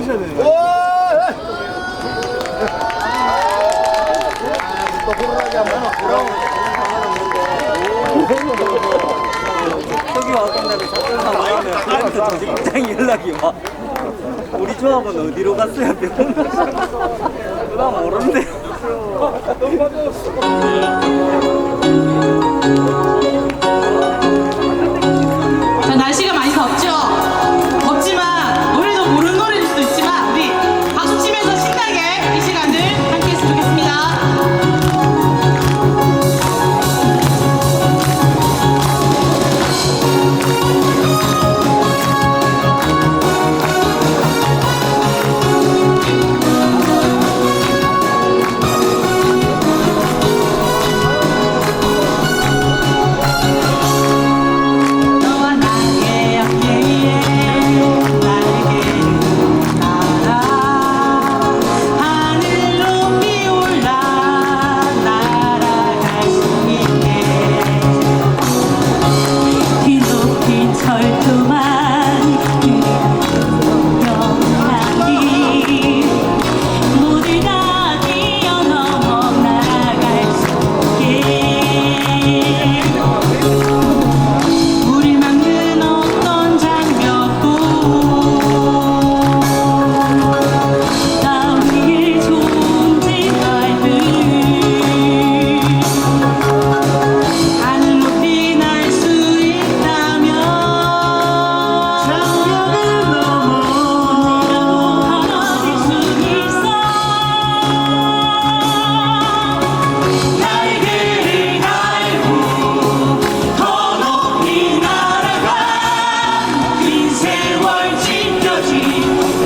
부셔야 되는 오! 거야. 또 불안하게 하면 저기 왔던 날에 작전하고 나면 그한테 조직부장이 연락이 와. 우리 조합은 어디로 갔어요? 나 모르는데. 자, 날씨가 많이 덥죠? 덥지만 노래도 모르는 노래일 수도 있지만 우리 박수 치면서 신나게 이 시간을 함께 했으면 좋겠습니다. 너와 나의 어깨에 날개를 달아 하늘 높이 올라 날아갈 수 있게 뒤높인 철조망 영향이 모두 다 뛰어넘어 날아갈 수 있게 우릴 막는 어떤 장벽도 따위에 존재할 듯 하늘 높이 날 수 있다면 장벽을 넘어 하나일 수 있어 날개를 달고 더 높이 날아가 긴 세월 지켜진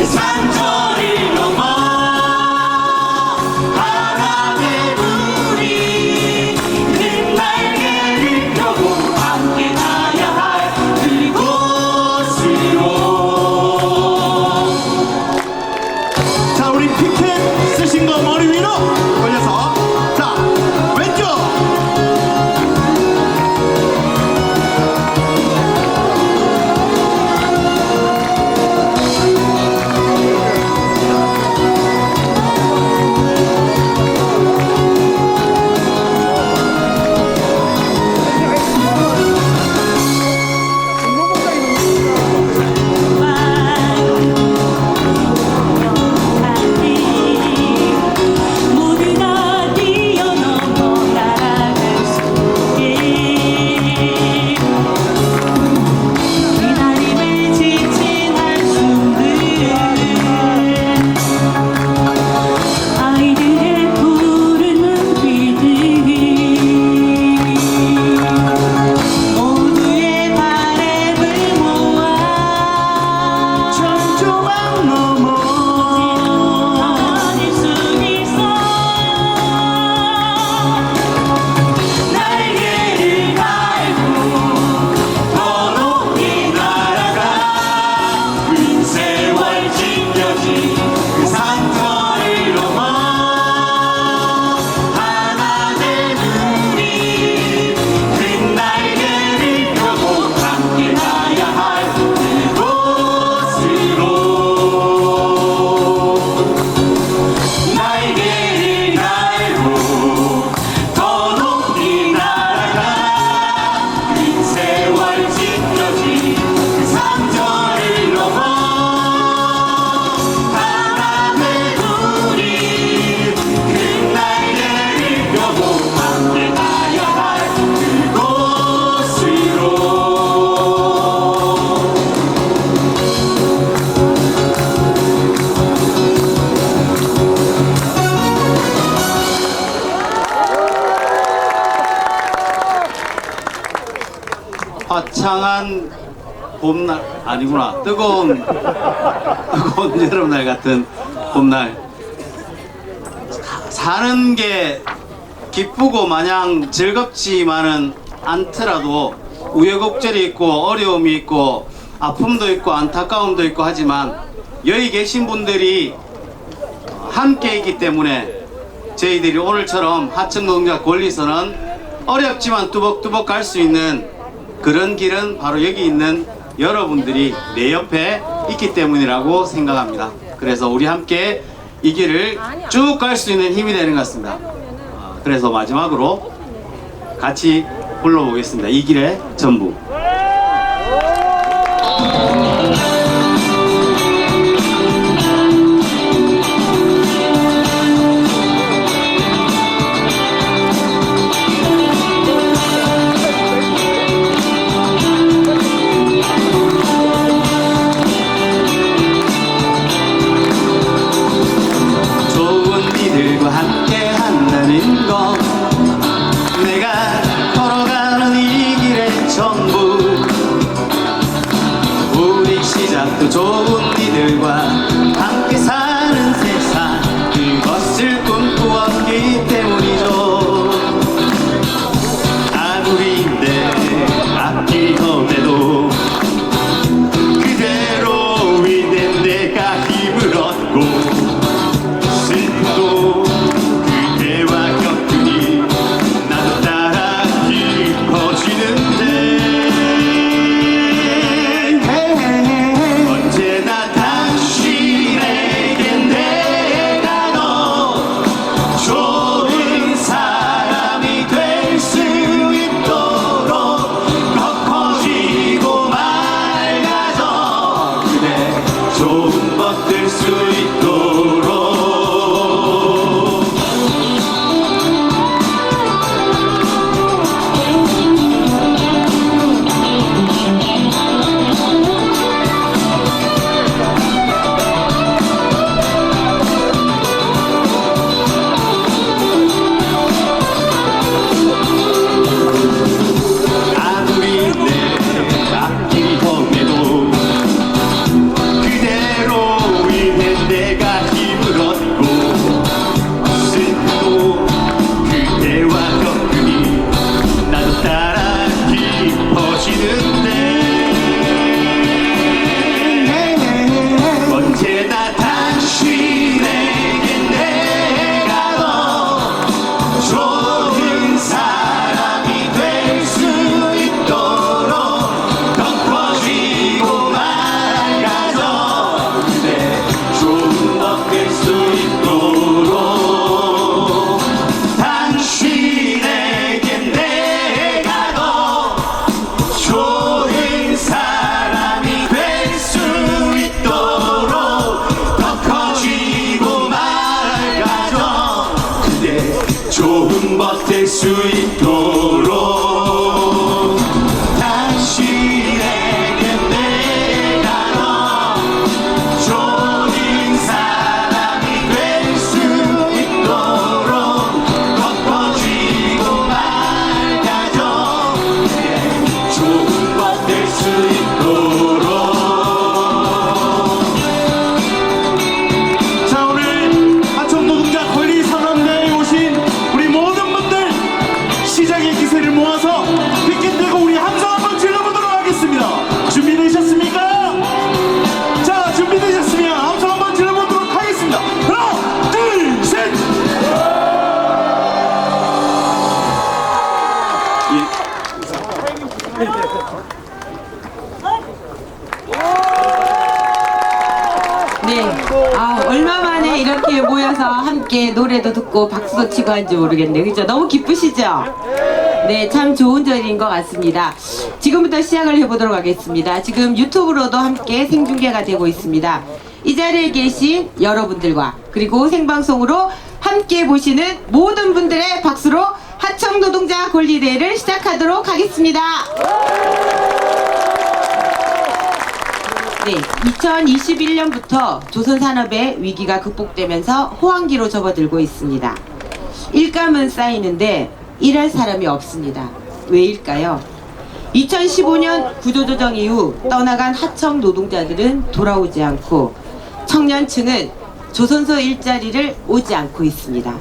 산천을 넘어 하나 된 우리 큰 날개를 펴고 함께 가야 할 그곳으로. 자, 우리 피켓 쓰신 거 머리 위로 올려서. 자, 왼쪽. 모두 다 뛰어넘어 날아갈 수 있게 기다림에 지친 한숨들 아이들의 푸른 눈빛들이 모두의 바램을 모아 철조망 넘어 아닐 수 있어 날개를 달고 더 높이 날아가 긴 세월 지켜진 그 산천을 넘어 하나 된 우리 큰 날개를 펴고 함께 가야 할 그곳으로 날개를 달고 더 높이 날아가 긴 세월 지켜진 그 산천을 넘어 하나 된 우리 큰 날개를 펴고 함께 가야 할 그곳으로. 화창한 봄날 아니구나 뜨거운 여름날 같은 봄날 사는 게 기쁘고 마냥 즐겁지만은 않더라도 우여곡절이 있고 어려움이 있고 아픔도 있고 안타까움도 있고 하지만 여기 계신 분들이 함께 있기 때문에 저희들이 오늘처럼 하청노동자 권리선언 어렵지만 뚜벅뚜벅 갈 수 있는 그런 길은 바로 여기 있는 여러분들이 내 옆에 있기 때문이라고 생각합니다. 그래서 우리 함께 이 길을 쭉 갈 수 있는 힘이 되는 것 같습니다. 그래서 마지막으로 같이 불러보겠습니다. 이 길의 전부. 좋은 이들과 함께 한다는 것, 내가 걸어가는 이 길의 전부. 우리 시작도 좋은 이들과 함께 사는 세상, 그것을 꿈꾸었기 때문이죠. 아무리 내 앞길이 험해도 그대로 위된 내가 힘을 얻고, 슬픔도 그대와 겪으니 나도 따라 깊어지는데, 언제나 당신에겐 내가 더 좋은 사람이 될 수 있도록 꺾어지고 맑아져, 그대 좋은 것 될 수 있도록. 아무리 내 앞길이 험해도 그대로 위해 내가 힘을 얻고, 슬픔도 그대와 겪으니 나도 따라 깊어지는데, 언제나 당신에겐 내가 더 좋은 사람이 될 수 있도록 덮어지고 맑아져, 그대 좋은 것 될 수 있도록. 당신에겐 내가 더 좋은 사람이 될 수 있도록 덮어지고 맑아져, 그대 좋은 것 될 수 있도록. 당신에겐 내가 더 좋은 사람이 될 수 있도록 덮어지고 맑아져, 그대 좋은 것 될 수 있도록. 자, 오늘 하청노동자 권리선언대회에 오신 우리 모든 분들, 시작의 기세를 모아서 빗길 대고 우리 함성 한번 질러보도록 하겠습니다. 준비되셨습니까? 자, 준비되셨으면 함성 한번 질러보도록 하겠습니다. 하나, 둘, 셋! 네. 얼마 만에 이렇게 모여서 함께 노래도 듣고 박수도 치고 한지 모르겠네요. 그죠? 너무 기쁘시죠? 네, 참 좋은 자리인 것 같습니다. 지금부터 시작을 해보도록 하겠습니다. 지금 유튜브로도 함께 생중계가 되고 있습니다. 이 자리에 계신 여러분들과 그리고 생방송으로 함께 보시는 모든 분들의 박수로 하청노동자 권리대회를 시작하도록 하겠습니다. 네, 2021년부터 조선산업의 위기가 극복되면서 호황기로 접어들고 있습니다. 일감은 쌓이는데 일할 사람이 없습니다. 왜일까요? 2015년 구조조정 이후 떠나간 하청 노동자들은 돌아오지 않고 청년층은 조선소 일자리를 오지 않고 있습니다.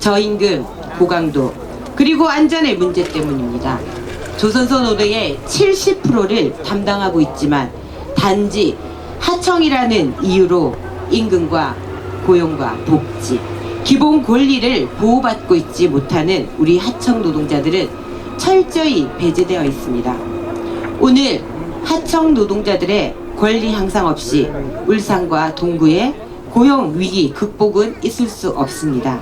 저임금, 고강도, 그리고 안전의 문제 때문입니다. 조선소 노동의 70%를 담당하고 있지만 단지 하청이라는 이유로 임금과 고용과 복지, 기본 권리를 보호받고 있지 못하는 우리 하청 노동자들은 철저히 배제되어 있습니다. 오늘 하청 노동자들의 권리 향상 없이 울산과 동구의 고용 위기 극복은 있을 수 없습니다.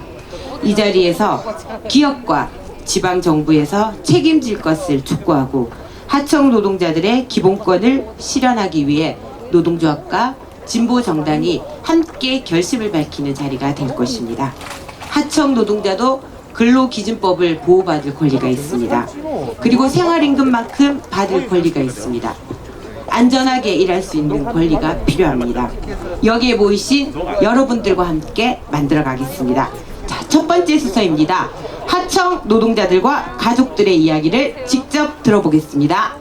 이 자리에서 기업과 지방 정부에서 책임질 것을 촉구하고 하청 노동자들의 기본권을 실현하기 위해 노동조합과 진보 정당이 함께 결심을 밝히는 자리가 될 것입니다. 하청 노동자도 근로기준법을 보호받을 권리가 있습니다. 그리고 생활임금만큼 받을 권리가 있습니다. 안전하게 일할 수 있는 권리가 필요합니다. 여기에 모이신 여러분들과 함께 만들어 가겠습니다. 자, 첫 번째 순서입니다. 하청 노동자들과 가족들의 이야기를 직접 들어보겠습니다.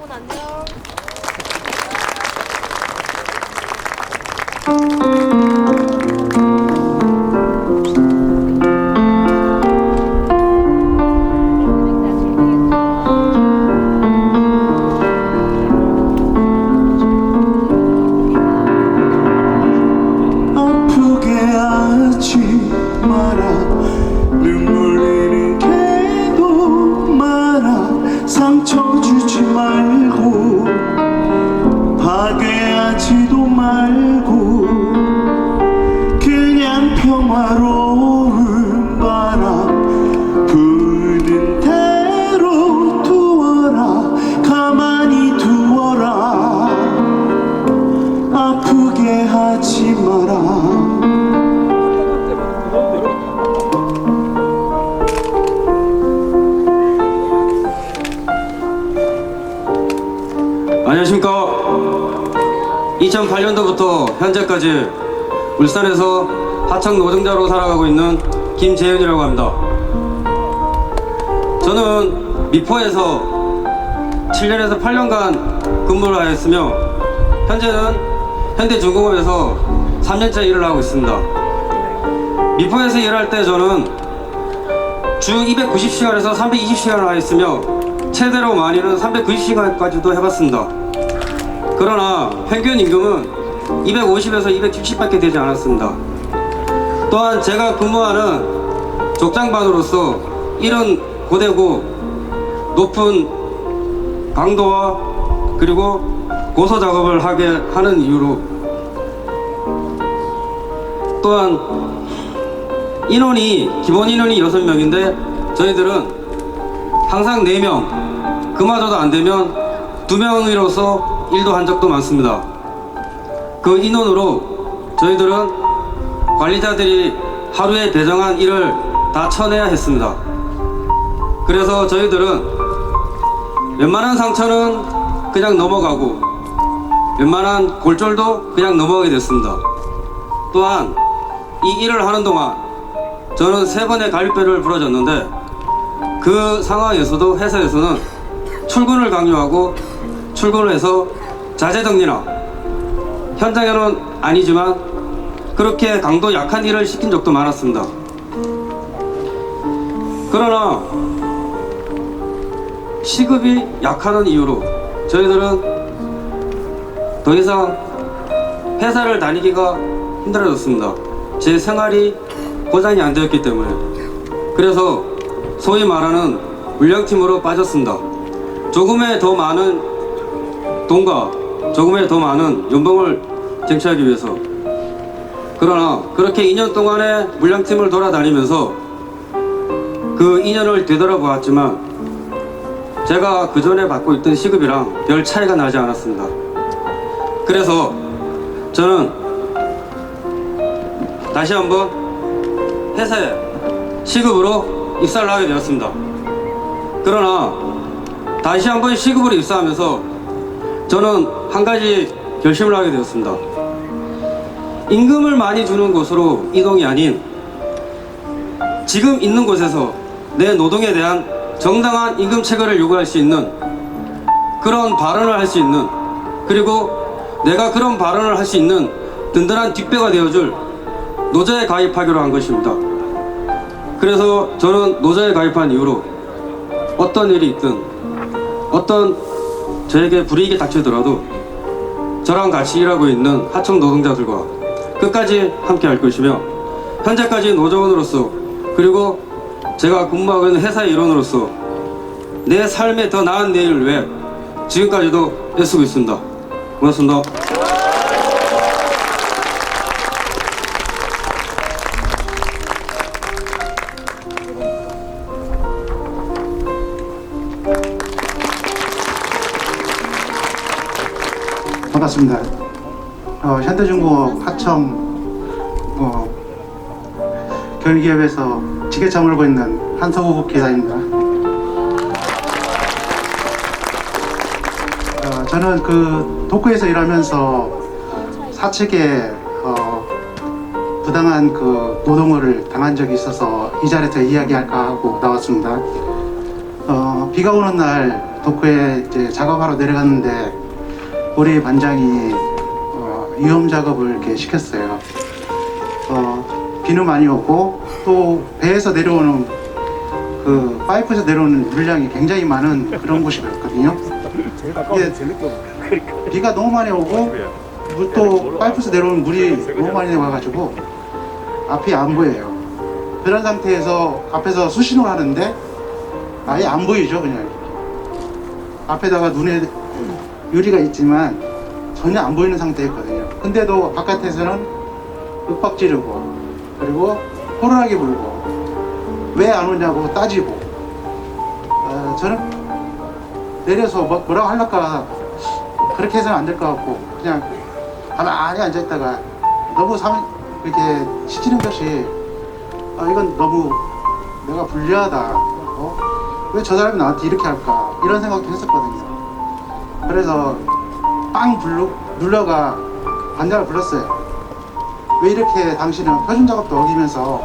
아프게 하지 마라 눈물 흘리게도 마라 상처 주지 말고 파괴하지도 말고 그냥 평화로운 바람 부는 대로 두어라 가만히 두어라 아프게 하지 마라 안녕하십니까. 2008년도부터 현재까지 울산에서 하청 노동자로 살아가고 있는 김재현이라고 합니다. 저는 미포에서 7년에서 8년간 근무를 하였으며 현재는 현대중공업에서 3년째 일을 하고 있습니다. 미포에서 일할 때 저는 주 290시간에서 320시간을 하였으며 최대로 많이는 390시간까지도 해봤습니다. 그러나 평균 임금은 250에서 270밖에 되지 않았습니다. 또한 제가 근무하는 족장반으로서 일은 고되고 높은 강도와 그리고 고소 작업을 하게 하는 이유로 또한 인원이 기본 인원이 6명인데 저희들은 항상 4명 그마저도 안되면 2명으로서 일도 한 적도 많습니다. 그 인원으로 저희들은 관리자들이 하루에 배정한 일을 다 쳐내야 했습니다. 그래서 저희들은 웬만한 상처는 그냥 넘어가고 웬만한 골절도 그냥 넘어가게 됐습니다. 또한 이 일을 하는 동안 저는 3번의 갈비뼈를 부러졌는데 그 상황에서도 회사에서는 출근을 강요하고 출근을 해서 자재정리나 현장에는 아니지만 그렇게 강도 약한 일을 시킨 적도 많았습니다. 그러나 시급이 약하는 이유로 저희들은 더 이상 회사를 다니기가 힘들어졌습니다. 제 생활이 보장이 안 되었기 때문에. 그래서 소위 말하는 물량팀으로 빠졌습니다. 조금의 더 많은 돈과 조금의 더 많은 연봉을 쟁취하기 위해서. 그러나 그렇게 2년 동안의 물량팀을 돌아다니면서 그 2년을 되돌아보았지만 제가 그 전에 받고 있던 시급이랑 별 차이가 나지 않았습니다. 그래서 저는 다시 한번 회사에 시급으로 입사를 하게 되었습니다. 그러나 다시 한번 시급으로 입사하면서 저는 한 가지 결심을 하게 되었습니다. 임금을 많이 주는 곳으로 이동이 아닌 지금 있는 곳에서 내 노동에 대한 정당한 임금 체계를 요구할 수 있는 그런 발언을 할 수 있는 그리고 내가 그런 발언을 할 수 있는 든든한 뒷배가 되어줄 노조에 가입하기로 한 것입니다. 그래서 저는 노조에 가입한 이후로 어떤 일이 있든 어떤 저에게 불이익이 닥치더라도 저랑 같이 일하고 있는 하청 노동자들과 끝까지 함께 할 것이며 현재까지 노조원으로서 그리고 제가 근무하고 있는 회사의 일원으로서 내 삶의 더 나은 내일을 위해 지금까지도 애쓰고 있습니다. 고맙습니다. 반갑습니다. 현대중공업 하청 교육기업에서 지게차 몰고 있는 한서구 기사입니다. 저는 그 도쿄에서 일하면서 사측에 부당한 그 노동을 당한 적이 있어서 이 자리에서 이야기할까 하고 나왔습니다. 비가 오는 날 도쿄에 이제 작업하러 내려갔는데 우리 반장이 위험 작업을 이렇게 시켰어요. 비는 많이 오고 또 배에서 내려오는 그 파이프에서 내려오는 물량이 굉장히 많은 그런 곳이었거든요. 이게 비가 너무 많이 오고 또 파이프에서 내려오는 물이 너무 많이 와가지고 앞이 안 보여요. 그런 상태에서 앞에서 수신호를 하는데 아예 안 보이죠. 그냥 앞에다가 눈에 유리가 있지만 전혀 안 보이는 상태였거든요. 근데도 바깥에서는 윽박 지르고 그리고 호루라기 불고 왜 안 오냐고 따지고 저는 내려서 뭐라고 하려까 그렇게 해서는 안 될 것 같고 그냥 가만히 앉아있다가 너무 이렇게 시키는 것이 이건 너무 내가 불리하다. 왜 저 사람이 나한테 이렇게 할까 이런 생각도 했었거든요. 그래서 빵 눌러가 반장을 불렀어요. 왜 이렇게 당신은 표준 작업도 어기면서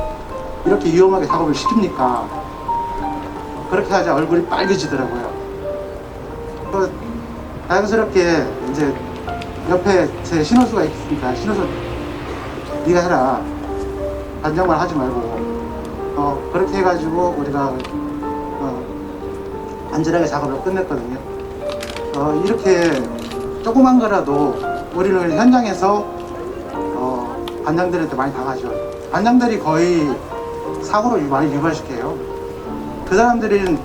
이렇게 위험하게 작업을 시킵니까? 그렇게 하자 얼굴이 빨개지더라고요. 다행스럽게 이제 옆에 제 신호수가 있으니까 신호수 네가 해라. 반장만 하지 말고 그렇게 해가지고 우리가 안전하게 작업을 끝냈거든요. 이렇게 조그만 거라도 우리는 현장에서 반장들한테 많이 당하죠. 반장들이 거의 사고를 많이 유발시켜요. 그 사람들은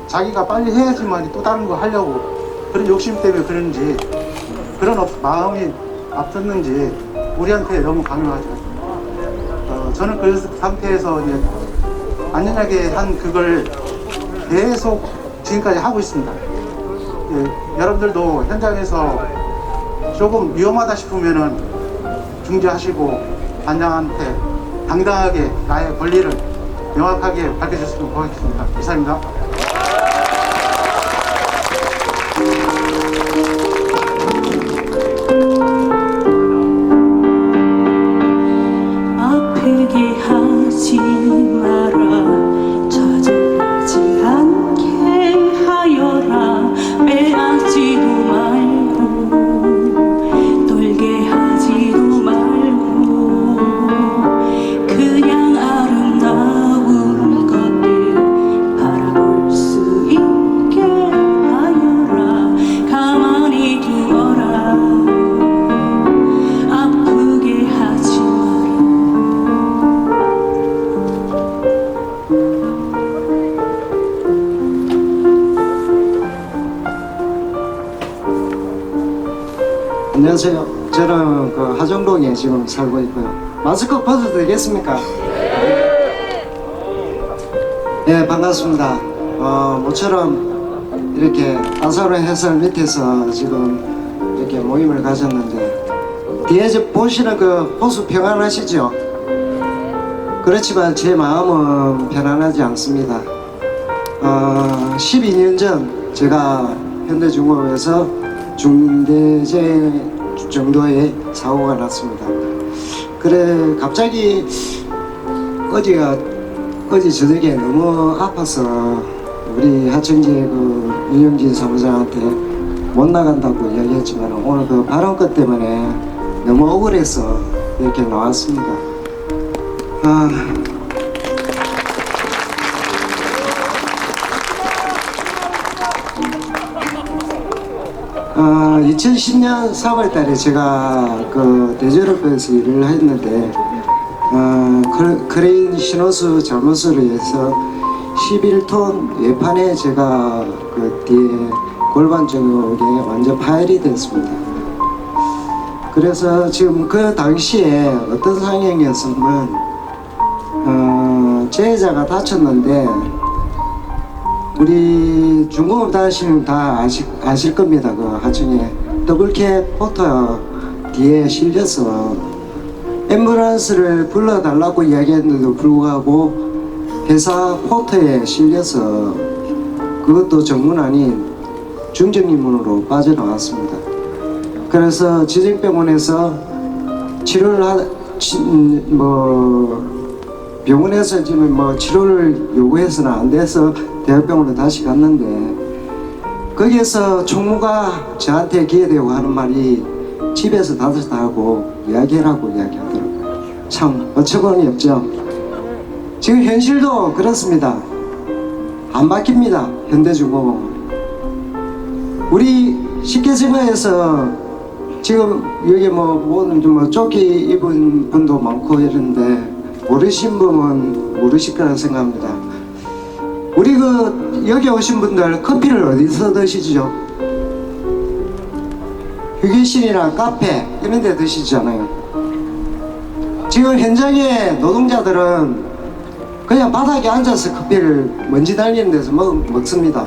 자기가 빨리 해야지만 또 다른 거 하려고 그런 욕심 때문에 그런지 그런 마음이 앞섰는지 우리한테 너무 강요하죠. 저는 그 상태에서 이제 안전하게 한 그걸 계속 지금까지 하고 있습니다. 여러분들도 현장에서 조금 위험하다 싶으면은 중지하시고 반장한테 당당하게 나의 권리를 명확하게 밝혀줬으면 고맙겠습니다. 이상입니다. 아프게 하지 마라 찾아가지 않게 하여라 빼앗지도 말고 떨게 하지도 말고 그냥 아름다운 것들 바라볼 수 있게 하여라 가만히 두어라 아프게 하지 안녕하세요. 저는 그 하정동에 지금 살고 있고요. 마스크 벗어도 되겠습니까? 네, 반갑습니다. 모처럼 이렇게 아사로의 해설 밑에서 지금 이렇게 모임을 가졌는데 뒤에 보시는 그 호수 평안하시죠? 그렇지만 제 마음은 편안하지 않습니다. 12년 전 제가 현대중공업에서 중대재해 정도의 사고가 났습니다. 그래 갑자기 어제 저녁에 너무 아파서 우리 하청재 그 윤영진 사무장한테 못 나간다고 이야기했지만 오늘 그 발언 때문에 너무 억울해서 이렇게 나왔습니다. 2010년 4월달에 제가 그 대저업에서 일을 했는데 크레인 신호수 잘못으로 해서 11톤 외판에 제가 그 뒤에 골반 쪽에 완전 파열이 됐습니다. 그래서 지금 그 당시에 어떤 상황이었으면 재해자가 다쳤는데 우리 중공업 다니시면 다 아실 겁니다. 그 하청에 더블캐 포터 뒤에 실려서 앰뷸런스를 불러달라고 이야기했는데도 불구하고 회사 포터에 실려서 그것도 정문 아닌 중정리문으로 빠져나왔습니다. 그래서 지정병원에서 병원에서 지금 치료를 요구해서는 안 돼서 대학병원으로 다시 갔는데, 거기에서 총무가 저한테 기회되고 하는 말이 집에서 따뜻하고 이야기하라고 이야기하더라고요. 참 어처구니 없죠. 지금 현실도 그렇습니다. 안 바뀝니다. 현대중공업은. 우리 쉽게 생각해서 지금 여기 조끼 입은 분도 많고 이런데 모르신 분은 모르실 거라 생각합니다. 우리 여기 오신 분들 커피를 어디서 드시죠? 휴게실이나 카페 이런 데 드시잖아요. 지금 현장의 노동자들은 그냥 바닥에 앉아서 커피를 먼지 달리는 데서 먹습니다.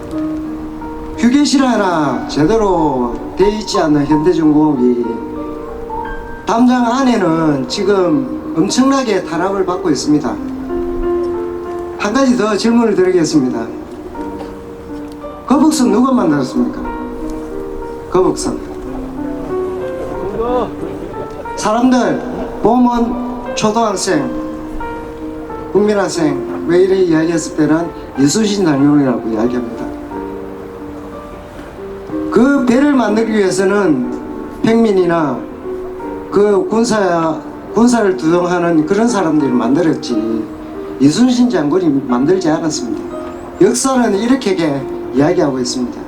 휴게실 하나 제대로 돼 있지 않는 현대중공업이 담장 안에는 지금 엄청나게 탄압을 받고 있습니다. 한 가지 더 질문을 드리겠습니다. 거북선 누가 만들었습니까? 거북선. 사람들 보면 초등학생, 국민학생 왜 이래 이야기했을 때는 이순신 장군이라고 이야기합니다. 그 배를 만들기 위해서는 평민이나 그 군사를 두동하는 그런 사람들이 만들었지 이순신 장군이 만들지 않았습니다. 역사는 이렇게 이야기하고 있습니다.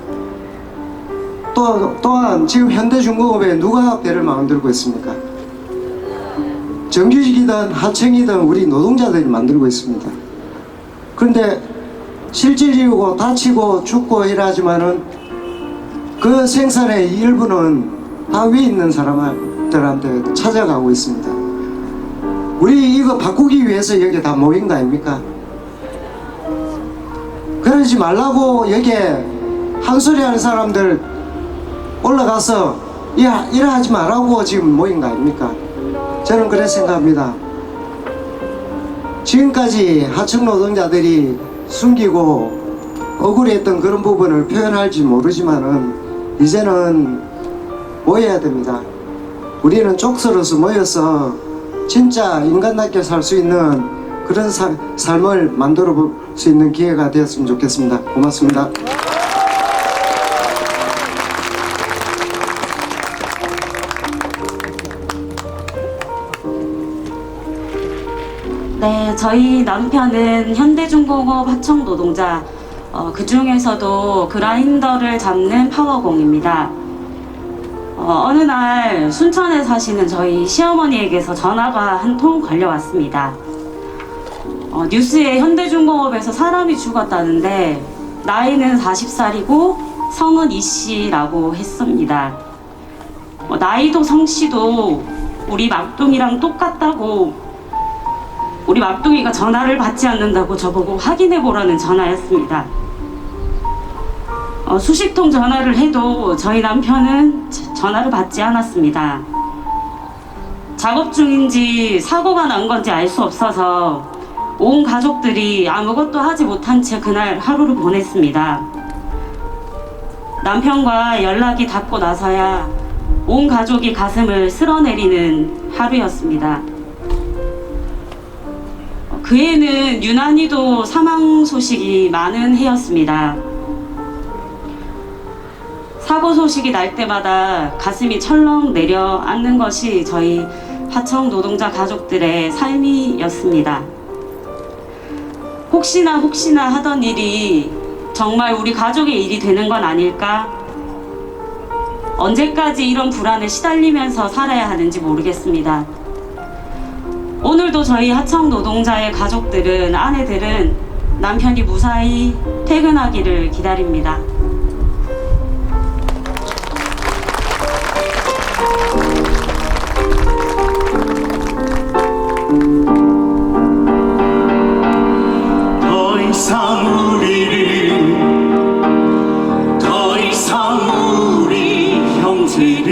또한 지금 현대중공업에 누가 배를 만들고 있습니까? 정규직이든 하청이든 우리 노동자들이 만들고 있습니다. 그런데 실질이고 다치고 죽고 이러지만은 그 생산의 일부는 다 위에 있는 사람들한테 찾아가고 있습니다. 우리 이거 바꾸기 위해서 여기 다 모인 거 아닙니까? 그러지 말라고 여기에 한 소리 하는 사람들 올라가서 야 이래 하지 말라고 지금 모인 거 아닙니까? 저는 그렇게 생각합니다. 지금까지 하청 노동자들이 숨기고 억울했던 그런 부분을 표현할지 모르지만은 이제는 모여야 됩니다. 우리는 족서로서 모여서 진짜 인간답게 살 수 있는 그런 삶을 만들어 볼 수 있는 기회가 되었으면 좋겠습니다. 고맙습니다. 네, 저희 남편은 현대중공업 하청 노동자, 그 중에서도 그라인더를 잡는 파워공입니다. 어느 날 순천에 사시는 저희 시어머니에게서 전화가 한 통 걸려왔습니다. 뉴스에 현대중공업에서 사람이 죽었다는데 나이는 40살이고 성은 이씨라고 했습니다. 나이도 성씨도 우리 막둥이랑 똑같다고, 우리 막둥이가 전화를 받지 않는다고 저보고 확인해보라는 전화였습니다. 수십 통 전화를 해도 저희 남편은 전화를 받지 않았습니다. 작업 중인지 사고가 난 건지 알 수 없어서 온 가족들이 아무것도 하지 못한 채 그날 하루를 보냈습니다. 남편과 연락이 닿고 나서야 온 가족이 가슴을 쓸어내리는 하루였습니다. 그 해는 유난히도 사망 소식이 많은 해였습니다. 사고 소식이 날 때마다 가슴이 철렁 내려앉는 것이 저희 하청 노동자 가족들의 삶이었습니다. 혹시나 하던 일이 정말 우리 가족의 일이 되는 건 아닐까? 언제까지 이런 불안에 시달리면서 살아야 하는지 모르겠습니다. 오늘도 저희 하청 노동자의 가족들은, 아내들은 남편이 무사히 퇴근하기를 기다립니다. 더 이상 우리 형제들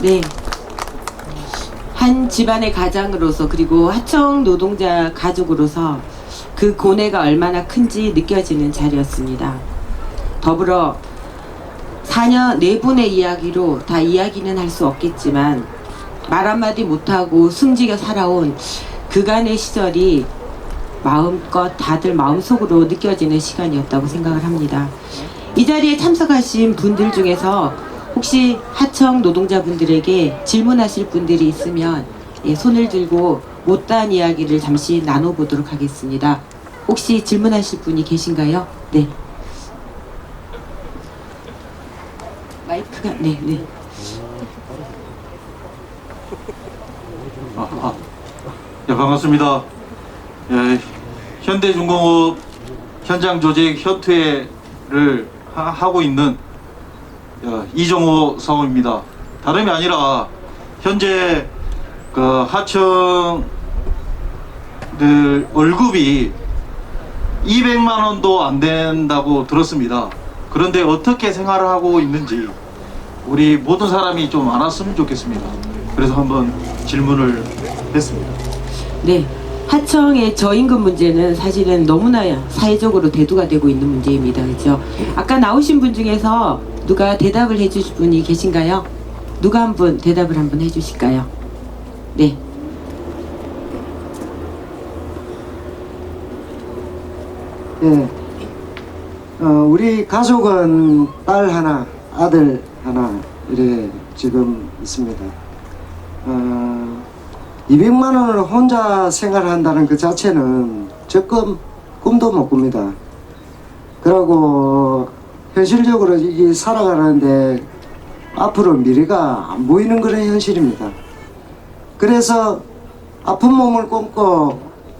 네. 한 집안의 가장으로서 그리고 하청 노동자 가족으로서 그 고뇌가 얼마나 큰지 느껴지는 자리였습니다. 더불어 4년 4분의 이야기로 다 이야기는 할 수 없겠지만 말 한마디 못하고 숨지겨 살아온 그간의 시절이 마음껏 다들 마음속으로 느껴지는 시간이었다고 생각을 합니다. 이 자리에 참석하신 분들 중에서 혹시 하청 노동자분들에게 질문하실 분들이 있으면 손을 들고 못다한 이야기를 잠시 나눠보도록 하겠습니다. 혹시 질문하실 분이 계신가요? 네. 마이크가 네. 네, 반갑습니다. 예, 현대중공업 현장 조직 현퇴를 하고 있는 이정호 사원입니다. 다름이 아니라 현재 그 하청들 월급이 200만 원도 안 된다고 들었습니다. 그런데 어떻게 생활을 하고 있는지 우리 모든 사람이 좀 알았으면 좋겠습니다. 그래서 한번 질문을 했습니다. 네. 하청의 저임금 문제는 사실은 너무나 사회적으로 대두가 되고 있는 문제입니다. 그렇죠? 아까 나오신 분 중에서 누가 대답을 해주실 분이 계신가요? 누가 한 분 대답을 한번 해주실까요? 네. 예. 우리 가족은 딸 하나, 아들 하나 이래 지금 있습니다. 200만 원을 혼자 생활한다는 그 자체는 적금 꿈도 못 꿉니다. 그러고 현실적으로 이게 살아가는데 앞으로 미래가 안 보이는 그런 현실입니다. 그래서 아픈 몸을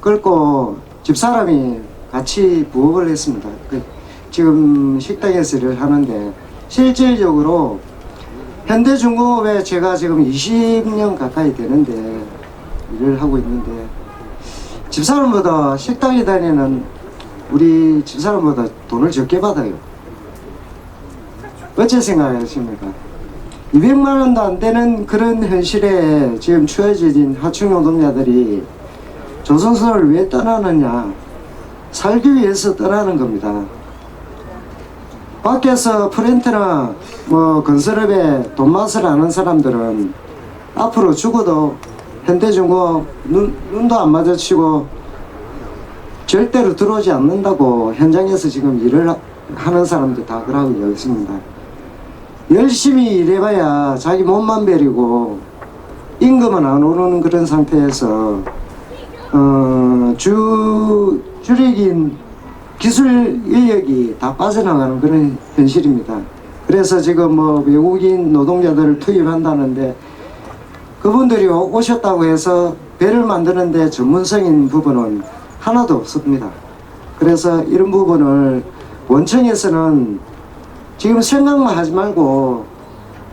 끌고 집사람이 같이 부업을 했습니다. 지금 식당에서 일을 하는데 실질적으로 현대중공업에 제가 지금 20년 가까이 되는데 일을 하고 있는데 집사람보다 식당에 다니는 우리 집사람보다 돈을 적게 받아요. 어째 생각하십니까? 200만 원도 안 되는 그런 현실에 지금 처해진 하청 노동자들이 조선소를 왜 떠나느냐? 살기 위해서 떠나는 겁니다. 밖에서 프렌트나 건설업에 돈맛을 아는 사람들은 앞으로 죽어도 현대중공업 눈도 안 마주치고 절대로 들어오지 않는다고 현장에서 지금 일을 하는 사람들 다 그러고 있습니다. 열심히 일해봐야 자기 몸만 베리고 임금은 안 오르는 그런 상태에서 주력인 기술 인력이 다 빠져나가는 그런 현실입니다. 그래서 지금 외국인 노동자들을 투입한다는데 그분들이 오셨다고 해서 배를 만드는데 전문성인 부분은 하나도 없습니다. 그래서 이런 부분을 원청에서는 지금 생각만 하지 말고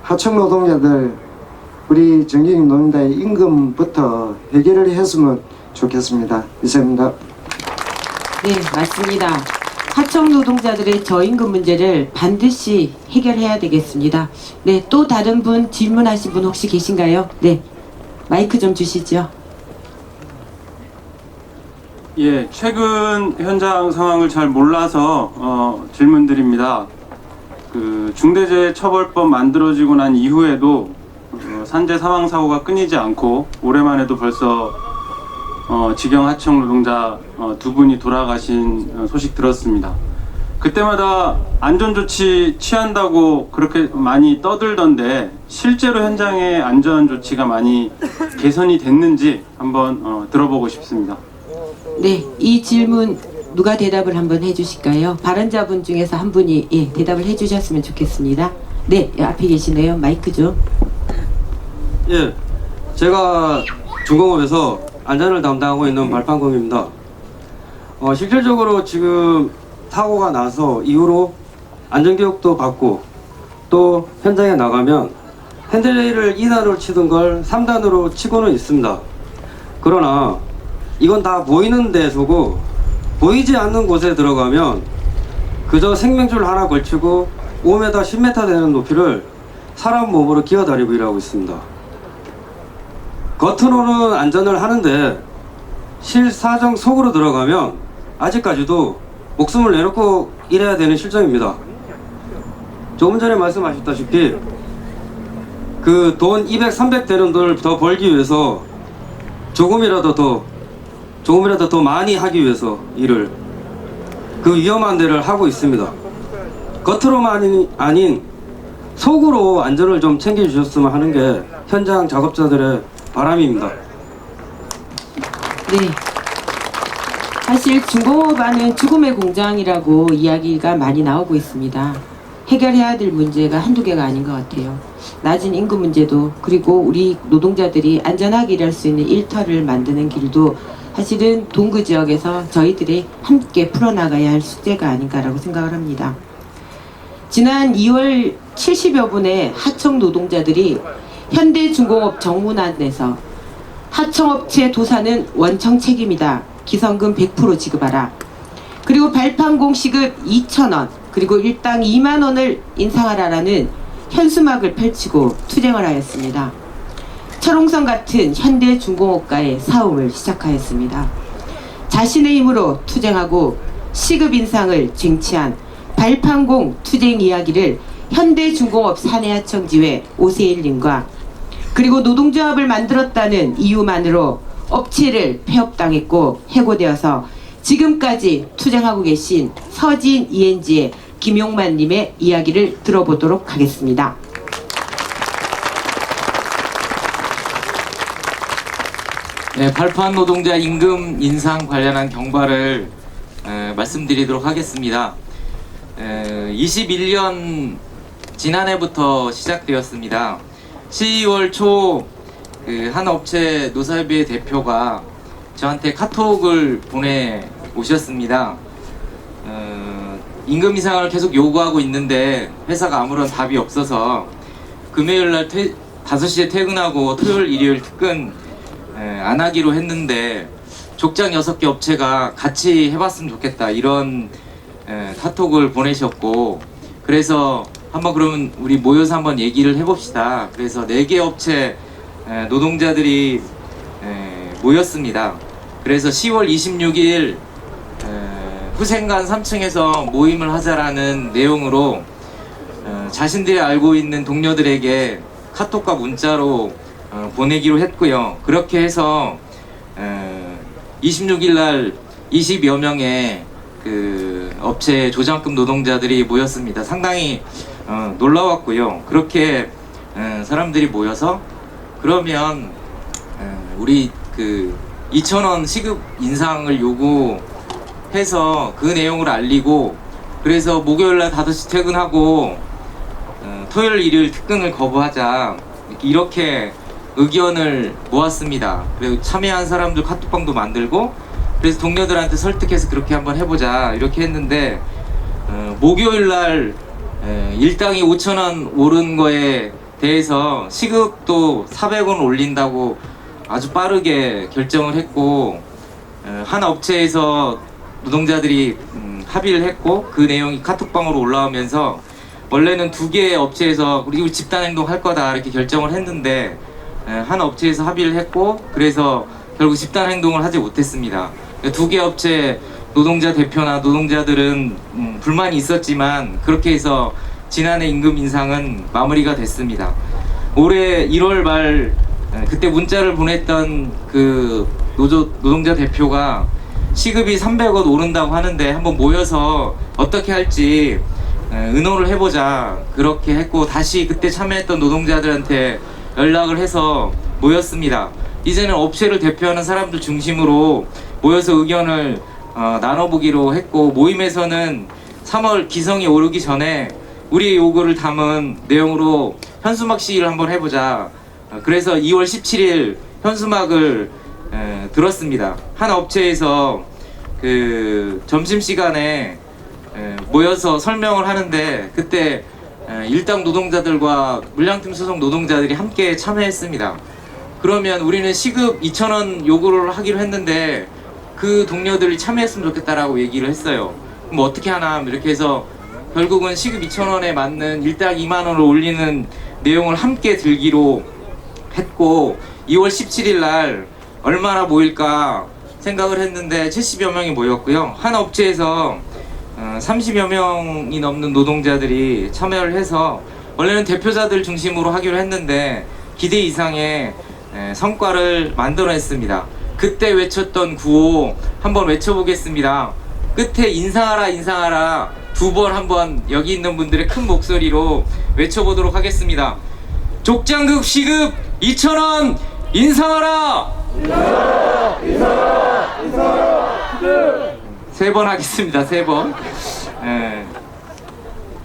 하청 노동자들 우리 정규직 노동자의 임금부터 해결을 했으면 좋겠습니다. 이상입니다. 네, 맞습니다. 하청 노동자들의 저임금 문제를 반드시 해결해야 되겠습니다. 네, 또 다른 분 질문하신 분 혹시 계신가요? 네, 마이크 좀 주시죠. 예, 최근 현장 상황을 잘 몰라서 질문드립니다. 그 중대재해처벌법 만들어지고 난 이후에도 산재 사망 사고가 끊이지 않고 올해만 해도 벌써 직영 하청 노동자 2분이 돌아가신 소식 들었습니다. 그때마다 안전조치 취한다고 그렇게 많이 떠들던데 실제로 현장의 안전조치가 많이 개선이 됐는지 한번 들어보고 싶습니다. 네, 이 질문 누가 대답을 한번 해주실까요? 발언자분 중에서 한 분이 대답을 해주셨으면 좋겠습니다. 네, 앞에 계시네요. 마이크 좀. 예, 제가 중공업에서 안전을 담당하고 있는 발판공입니다. 실질적으로 지금 사고가 나서 이후로 안전교육도 받고 또 현장에 나가면 핸들레이를 2단으로 치던 걸 3단으로 치고는 있습니다. 그러나 이건 다 보이는 데서고 보이지 않는 곳에 들어가면 그저 생명줄 하나 걸치고 5m, 10m 되는 높이를 사람 몸으로 기어다니고 일하고 있습니다. 겉으로는 안전을 하는데 실사정 속으로 들어가면 아직까지도 목숨을 내놓고 일해야 되는 실정입니다. 조금 전에 말씀하셨다시피 그 돈 200, 300 되는 돈을 더 벌기 위해서 조금이라도 더 많이 하기 위해서 일을 그 위험한 데를 하고 있습니다. 겉으로만 아닌 속으로 안전을 좀 챙겨주셨으면 하는 게 현장 작업자들의 바람입니다. 네. 사실 중공업안은 죽음의 공장이라고 이야기가 많이 나오고 있습니다. 해결해야 될 문제가 한두 개가 아닌 것 같아요. 낮은 임금 문제도, 그리고 우리 노동자들이 안전하게 일할 수 있는 일터를 만드는 길도 사실은 동구 지역에서 저희들이 함께 풀어나가야 할 숙제가 아닌가라고 생각을 합니다. 지난 2월 70여 분의 하청 노동자들이 현대중공업 정문안에서 하청업체 도사는 원청 책임이다. 기성금 100% 지급하라. 그리고 발판공 시급 2,000원, 그리고 일당 2만 원을 인상하라라는 현수막을 펼치고 투쟁을 하였습니다. 철옹성 같은 현대중공업과의 싸움을 시작하였습니다. 자신의 힘으로 투쟁하고 시급 인상을 쟁취한 발판공 투쟁 이야기를 현대중공업 사내하청지회 오세일님과 그리고 노동조합을 만들었다는 이유만으로 업체를 폐업당했고 해고되어서 지금까지 투쟁하고 계신 서진 ENG의 김용만님의 이야기를 들어보도록 하겠습니다. 네, 발판 노동자 임금 인상 관련한 경과를 말씀드리도록 하겠습니다. 21년 지난해부터 시작되었습니다. 12월 초 한 업체 노사협의회 대표가 저한테 카톡을 보내 오셨습니다. 임금 인상을 계속 요구하고 있는데 회사가 아무런 답이 없어서 금요일날 5시에 퇴근하고 토요일 일요일 퇴근 안 하기로 했는데 족장 6개 업체가 같이 해봤으면 좋겠다 이런 카톡을 보내셨고, 그래서 한번 그러면 우리 모여서 한번 얘기를 해봅시다. 그래서 4개 업체 노동자들이 모였습니다. 그래서 10월 26일 후생관 3층에서 모임을 하자라는 내용으로 자신들이 알고 있는 동료들에게 카톡과 문자로 보내기로 했고요. 그렇게 해서 26일 날 20여 명의 그 업체 조장급 노동자들이 모였습니다. 상당히 놀라웠고요. 그렇게 사람들이 모여서 그러면 우리 그 2,000원 시급 인상을 요구해서 그 내용을 알리고, 그래서 목요일날 5시 퇴근하고 토요일 일요일 퇴근을 거부하자 이렇게 의견을 모았습니다. 그리고 참여한 사람들 카톡방도 만들고, 그래서 동료들한테 설득해서 그렇게 한번 해보자 이렇게 했는데 목요일날 일당이 5,000원 오른 거에 대해서 시급도 400원 올린다고 아주 빠르게 결정을 했고, 한 업체에서 노동자들이 합의를 했고, 그 내용이 카톡방으로 올라오면서 원래는 2개의 업체에서 우리 집단행동 할 거다 이렇게 결정을 했는데 한 업체에서 합의를 했고, 그래서 결국 집단행동을 하지 못했습니다. 2개 업체 노동자 대표나 노동자들은 불만이 있었지만 그렇게 해서 지난해 임금 인상은 마무리가 됐습니다. 올해 1월 말 그때 문자를 보냈던 그 노동자 대표가 시급이 300원 오른다고 하는데 한번 모여서 어떻게 할지 의논을 해보자 그렇게 했고, 다시 그때 참여했던 노동자들한테 연락을 해서 모였습니다. 이제는 업체를 대표하는 사람들 중심으로 모여서 의견을 나눠보기로 했고, 모임에서는 3월 기성이 오르기 전에 우리의 요구를 담은 내용으로 현수막 시위를 한번 해보자. 그래서 2월 17일 현수막을 들었습니다. 한 업체에서 그 점심시간에 모여서 설명을 하는데 그때 일당 노동자들과 물량팀 소속 노동자들이 함께 참여했습니다. 그러면 우리는 시급 2,000원 요구를 하기로 했는데 그 동료들이 참여했으면 좋겠다라고 얘기를 했어요. 그럼 어떻게 하나 이렇게 해서 결국은 시급 2,000원에 맞는 일당 2만 원을 올리는 내용을 함께 들기로 했고 2월 17일 날 얼마나 모일까 생각을 했는데 70여 명이 모였고요. 한 업체에서 30여 명이 넘는 노동자들이 참여를 해서 원래는 대표자들 중심으로 하기로 했는데 기대 이상의 성과를 만들어냈습니다. 그때 외쳤던 구호 한번 외쳐보겠습니다. 끝에 인상하라 인상하라 두 번 한번 여기 있는 분들의 큰 목소리로 외쳐보도록 하겠습니다. 족장급 시급 2,000원 인상하라! 인상하라! 인상하라! 인상하라! 세 번 하겠습니다. 세 번.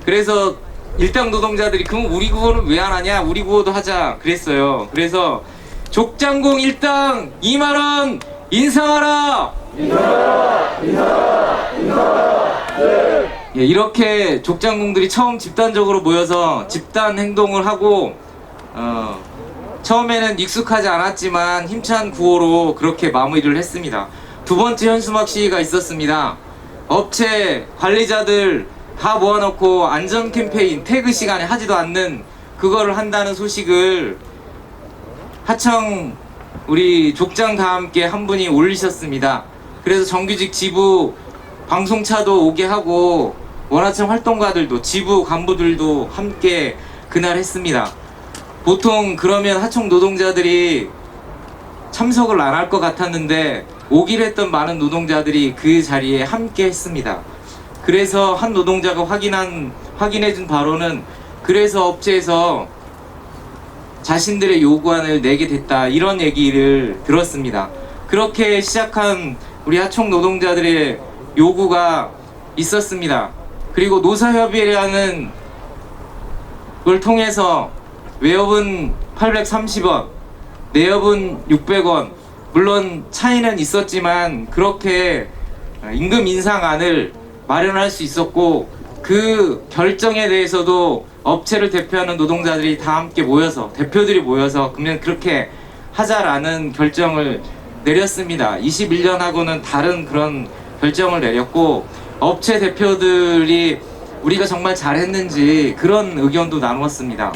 그래서 일당 노동자들이 그럼 우리 구호는 왜 안 하냐? 우리 구호도 하자 그랬어요. 그래서 족장공 일당 2만원 인상하라! 인상하라! 인상하라! 인상하라! 네. 예, 이렇게 족장공들이 처음 집단적으로 모여서 집단 행동을 하고 처음에는 익숙하지 않았지만 힘찬 구호로 그렇게 마무리를 했습니다. 두 번째 현수막 시위가 있었습니다. 업체 관리자들 다 모아놓고 안전 캠페인 퇴근 시간에 하지도 않는 그거를 한다는 소식을 하청 우리 족장 다 함께 한 분이 올리셨습니다. 그래서 정규직 지부 방송차도 오게 하고 원하청 활동가들도 지부 간부들도 함께 그날 했습니다. 보통 그러면 하청 노동자들이 참석을 안 할 것 같았는데 오기로 했던 많은 노동자들이 그 자리에 함께 했습니다. 그래서 한 노동자가 확인해준 바로는 그래서 업체에서 자신들의 요구안을 내게 됐다 이런 얘기를 들었습니다. 그렇게 시작한 우리 하청 노동자들의 요구가 있었습니다. 그리고 노사협의회라는 걸 통해서 외업은 830원, 내업은 600원, 물론 차이는 있었지만 그렇게 임금 인상안을 마련할 수 있었고 그 결정에 대해서도 업체를 대표하는 노동자들이 다 함께 모여서 대표들이 모여서 그러면 그렇게 하자라는 결정을 내렸습니다. 21년하고는 다른 그런 결정을 내렸고 업체 대표들이 우리가 정말 잘했는지 그런 의견도 나누었습니다.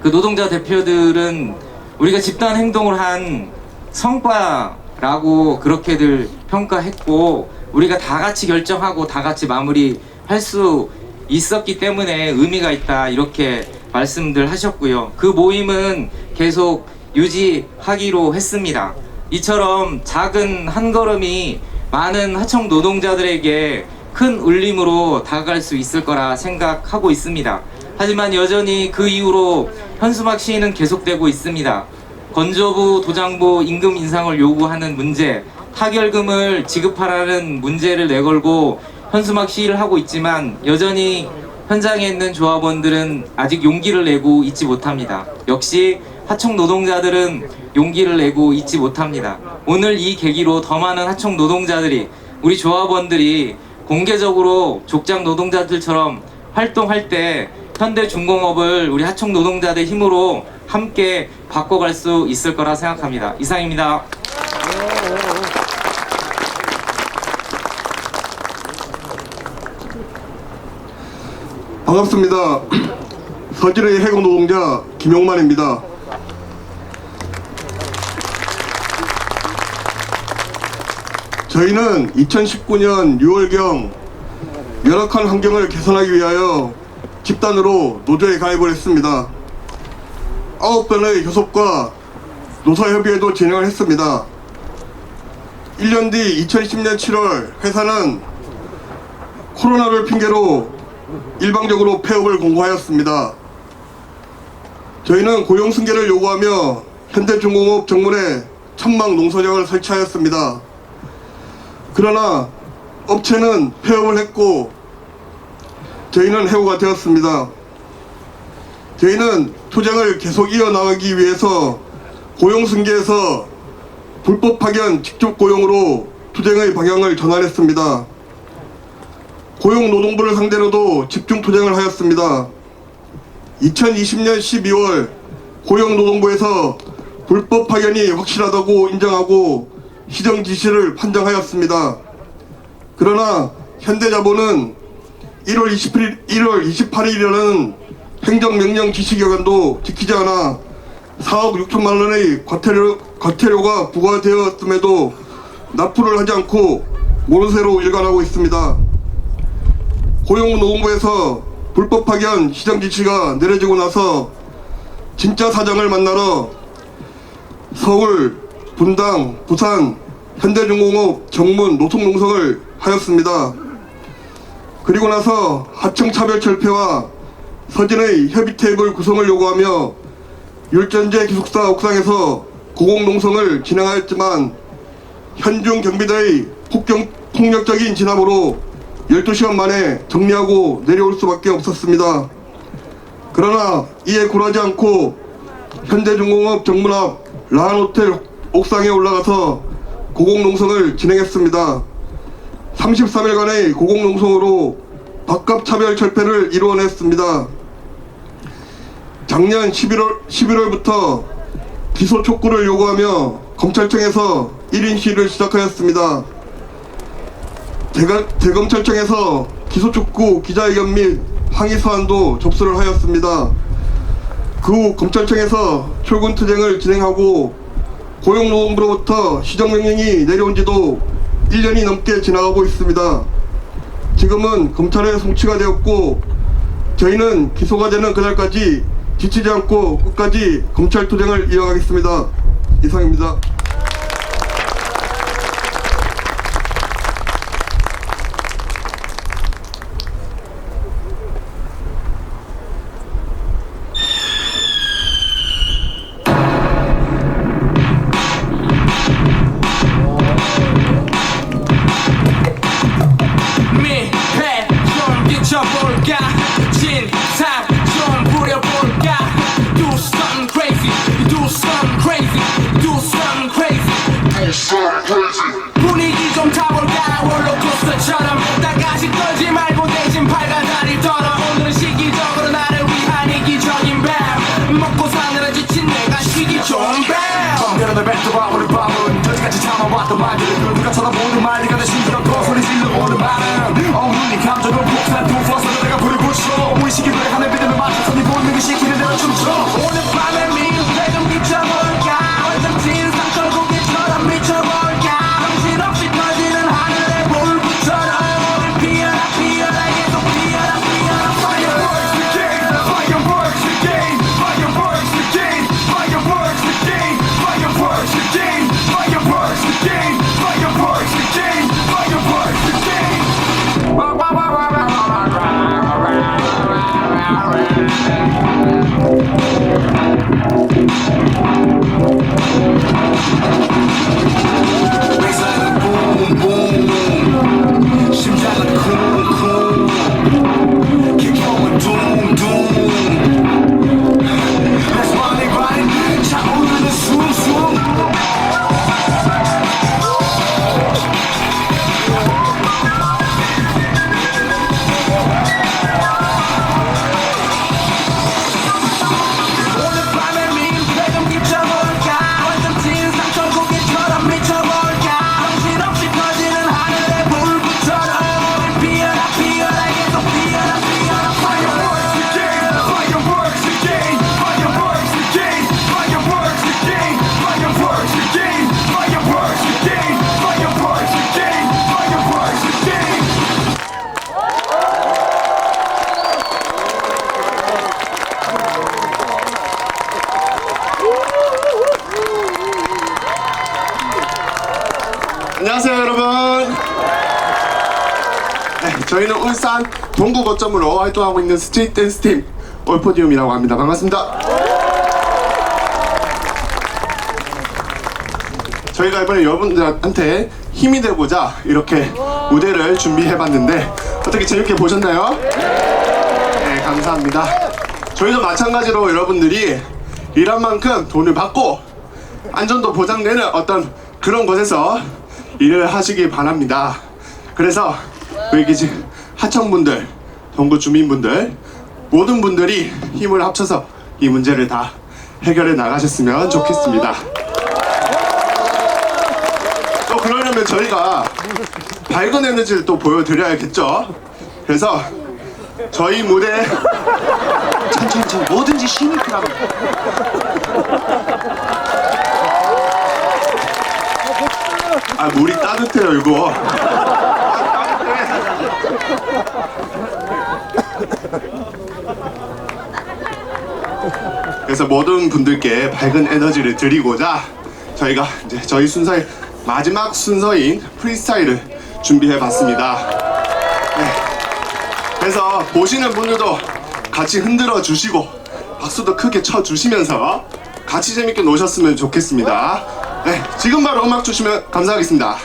그 노동자 대표들은 우리가 집단 행동을 한 성과라고 그렇게들 평가했고 우리가 다 같이 결정하고 다 같이 마무리할 수 있었기 때문에 의미가 있다 이렇게 말씀들 하셨고요. 그 모임은 계속 유지하기로 했습니다. 이처럼 작은 한 걸음이 많은 하청 노동자들에게 큰 울림으로 다가갈 수 있을 거라 생각하고 있습니다. 하지만 여전히 그 이후로 현수막 시위는 계속되고 있습니다. 건조부, 도장부 임금 인상을 요구하는 문제, 타결금을 지급하라는 문제를 내걸고 현수막 시위를 하고 있지만 여전히 현장에 있는 조합원들은 아직 용기를 내고 있지 못합니다. 역시 하청 노동자들은 용기를 내고 있지 못합니다. 오늘 이 계기로 더 많은 하청 노동자들이 우리 조합원들이 공개적으로 족장 노동자들처럼 활동할 때 현대중공업을 우리 하청 노동자들 힘으로 함께 바꿔갈 수 있을 거라 생각합니다. 이상입니다. 반갑습니다. 서진의 해군 노동자 김용만입니다. 저희는 2019년 6월경 열악한 환경을 개선하기 위하여 집단으로 노조에 가입을 했습니다. 9번의 교섭과 노사협의회도 진행을 했습니다. 1년 뒤 2010년 7월 회사는 코로나를 핑계로 일방적으로 폐업을 공고하였습니다. 저희는 고용승계를 요구하며 현대중공업 정문에 천막 농소장을 설치하였습니다. 그러나 업체는 폐업을 했고 저희는 해고가 되었습니다. 저희는 투쟁을 계속 이어나가기 위해서 고용승계에서 불법 파견 직접 고용으로 투쟁의 방향을 전환했습니다. 고용노동부를 상대로도 집중투쟁을 하였습니다. 2020년 12월 고용노동부에서 불법 파견이 확실하다고 인정하고 시정 지시를 판정하였습니다. 그러나 현대자본은 1월 28일이라는 행정명령 지시기간도 지키지 않아 4억 6천만 원의 과태료가 부과되었음에도 납부를 하지 않고 모르쇠로 일관하고 있습니다. 고용노동부에서 불법 파견 시정 지시가 내려지고 나서 진짜 사장을 만나러 서울, 분당, 부산, 현대중공업, 정문, 노송농성을 하였습니다. 그리고 나서 하청 차별 철폐와 서진의 협의 테이블 구성을 요구하며 율전제 기숙사 옥상에서 고공농성을 진행하였지만 현중 경비대의 폭력적인 진압으로 12시간 만에 정리하고 내려올 수밖에 없었습니다. 그러나 이에 굴하지 않고 현대중공업 정문 앞 라한호텔 옥상에 올라가서 고공농성을 진행했습니다. 33일간의 고공농성으로 밥값차별 철폐를 이루어냈습니다. 작년 11월부터 기소 촉구를 요구하며 검찰청에서 1인 시위를 시작하였습니다. 대검찰청에서 기소 촉구 기자회견 및 항의 사안도 접수를 하였습니다. 그 후 검찰청에서 철군투쟁을 진행하고 고용노동부로부터 시정명령이 내려온 지도 1년이 넘게 지나가고 있습니다. 지금은 검찰의 송치가 되었고 저희는 기소가 되는 그날까지 지치지 않고 끝까지 검찰투쟁을 이어가겠습니다. 이상입니다. 분위기 좀 타볼까 롤러코스터처럼 나까지 떨지 말고 대신 발가다리 떨어 오늘은 시기적으로 나를 위한 이기적인 밤 먹고 사느라 지친 내가 쉬기 좋은 밤 덤벼라 널 뱉어봐 오늘 밤은 여지까지 참아왔던 말들을 누가 쳐다보는 말이 가득 신기하고 소리 질러 오는 말은 어머니 감정을 폭탄 부숴서 내가 불을 붙여 무의식이 노래하는 믿음을 맞춰서 네 본능을 시키는 대로 춤춰 오늘 밤에 미우새 좀 비춰볼까 완전 진 상처고기처럼 미쳐볼까 정신없이 터지는 하늘의 불꽃처럼 오늘 피어라 피어라 계속 피어라 피어라 Fireworks again Fireworks again Fireworks again Fireworks again Fireworks again Fireworks again Fireworks again Fireworks again 외사는 붐붐 심장은 쿵쿵 기쁨은 둥둥 Let's run it right 차오르는 숨숨 오늘 밤에 미우새 좀 비춰볼까 완전 진 상처고기처럼 미쳐볼까 정신없이 터지는 하늘의 불꽃처럼 오늘 피어라 피어라 계속 피어라 피어라 Fireworks again Fireworks again Fireworks again Fireworks again Fireworks again Fireworks again Fireworks again Fireworks again 안녕하세요 여러분. 네, 저희는 울산 동구 거점으로 활동하고 있는 스트릿 댄스 팀 올포디움이라고 합니다. 반갑습니다. 저희가 이번에 여러분들한테 힘이 되고자 이렇게 무대를 준비해봤는데 어떻게 재밌게 보셨나요? 네, 감사합니다. 저희도 마찬가지로 여러분들이 일한 만큼 돈을 받고 안전도 보장되는 어떤 그런 곳에서 일을 하시기 바랍니다. 그래서 여기 계신 하청분들, 동구 주민분들 모든 분들이 힘을 합쳐서 이 문제를 다 해결해 나가셨으면 좋겠습니다. 또 그러려면 저희가 밝은 에너지를 또 보여드려야겠죠. 그래서 저희 무대 천천히 뭐든지 힘이 필요하고. 아, 물이 따뜻해요, 이거. 그래서 모든 분들께 밝은 에너지를 드리고자 저희가 이제 저희 순서의 마지막 순서인 프리스타일을 준비해 봤습니다. 네. 그래서 보시는 분들도 같이 흔들어 주시고 박수도 크게 쳐 주시면서 같이 재밌게 노셨으면 좋겠습니다. 네, 지금 바로 음악 주시면 감사하겠습니다.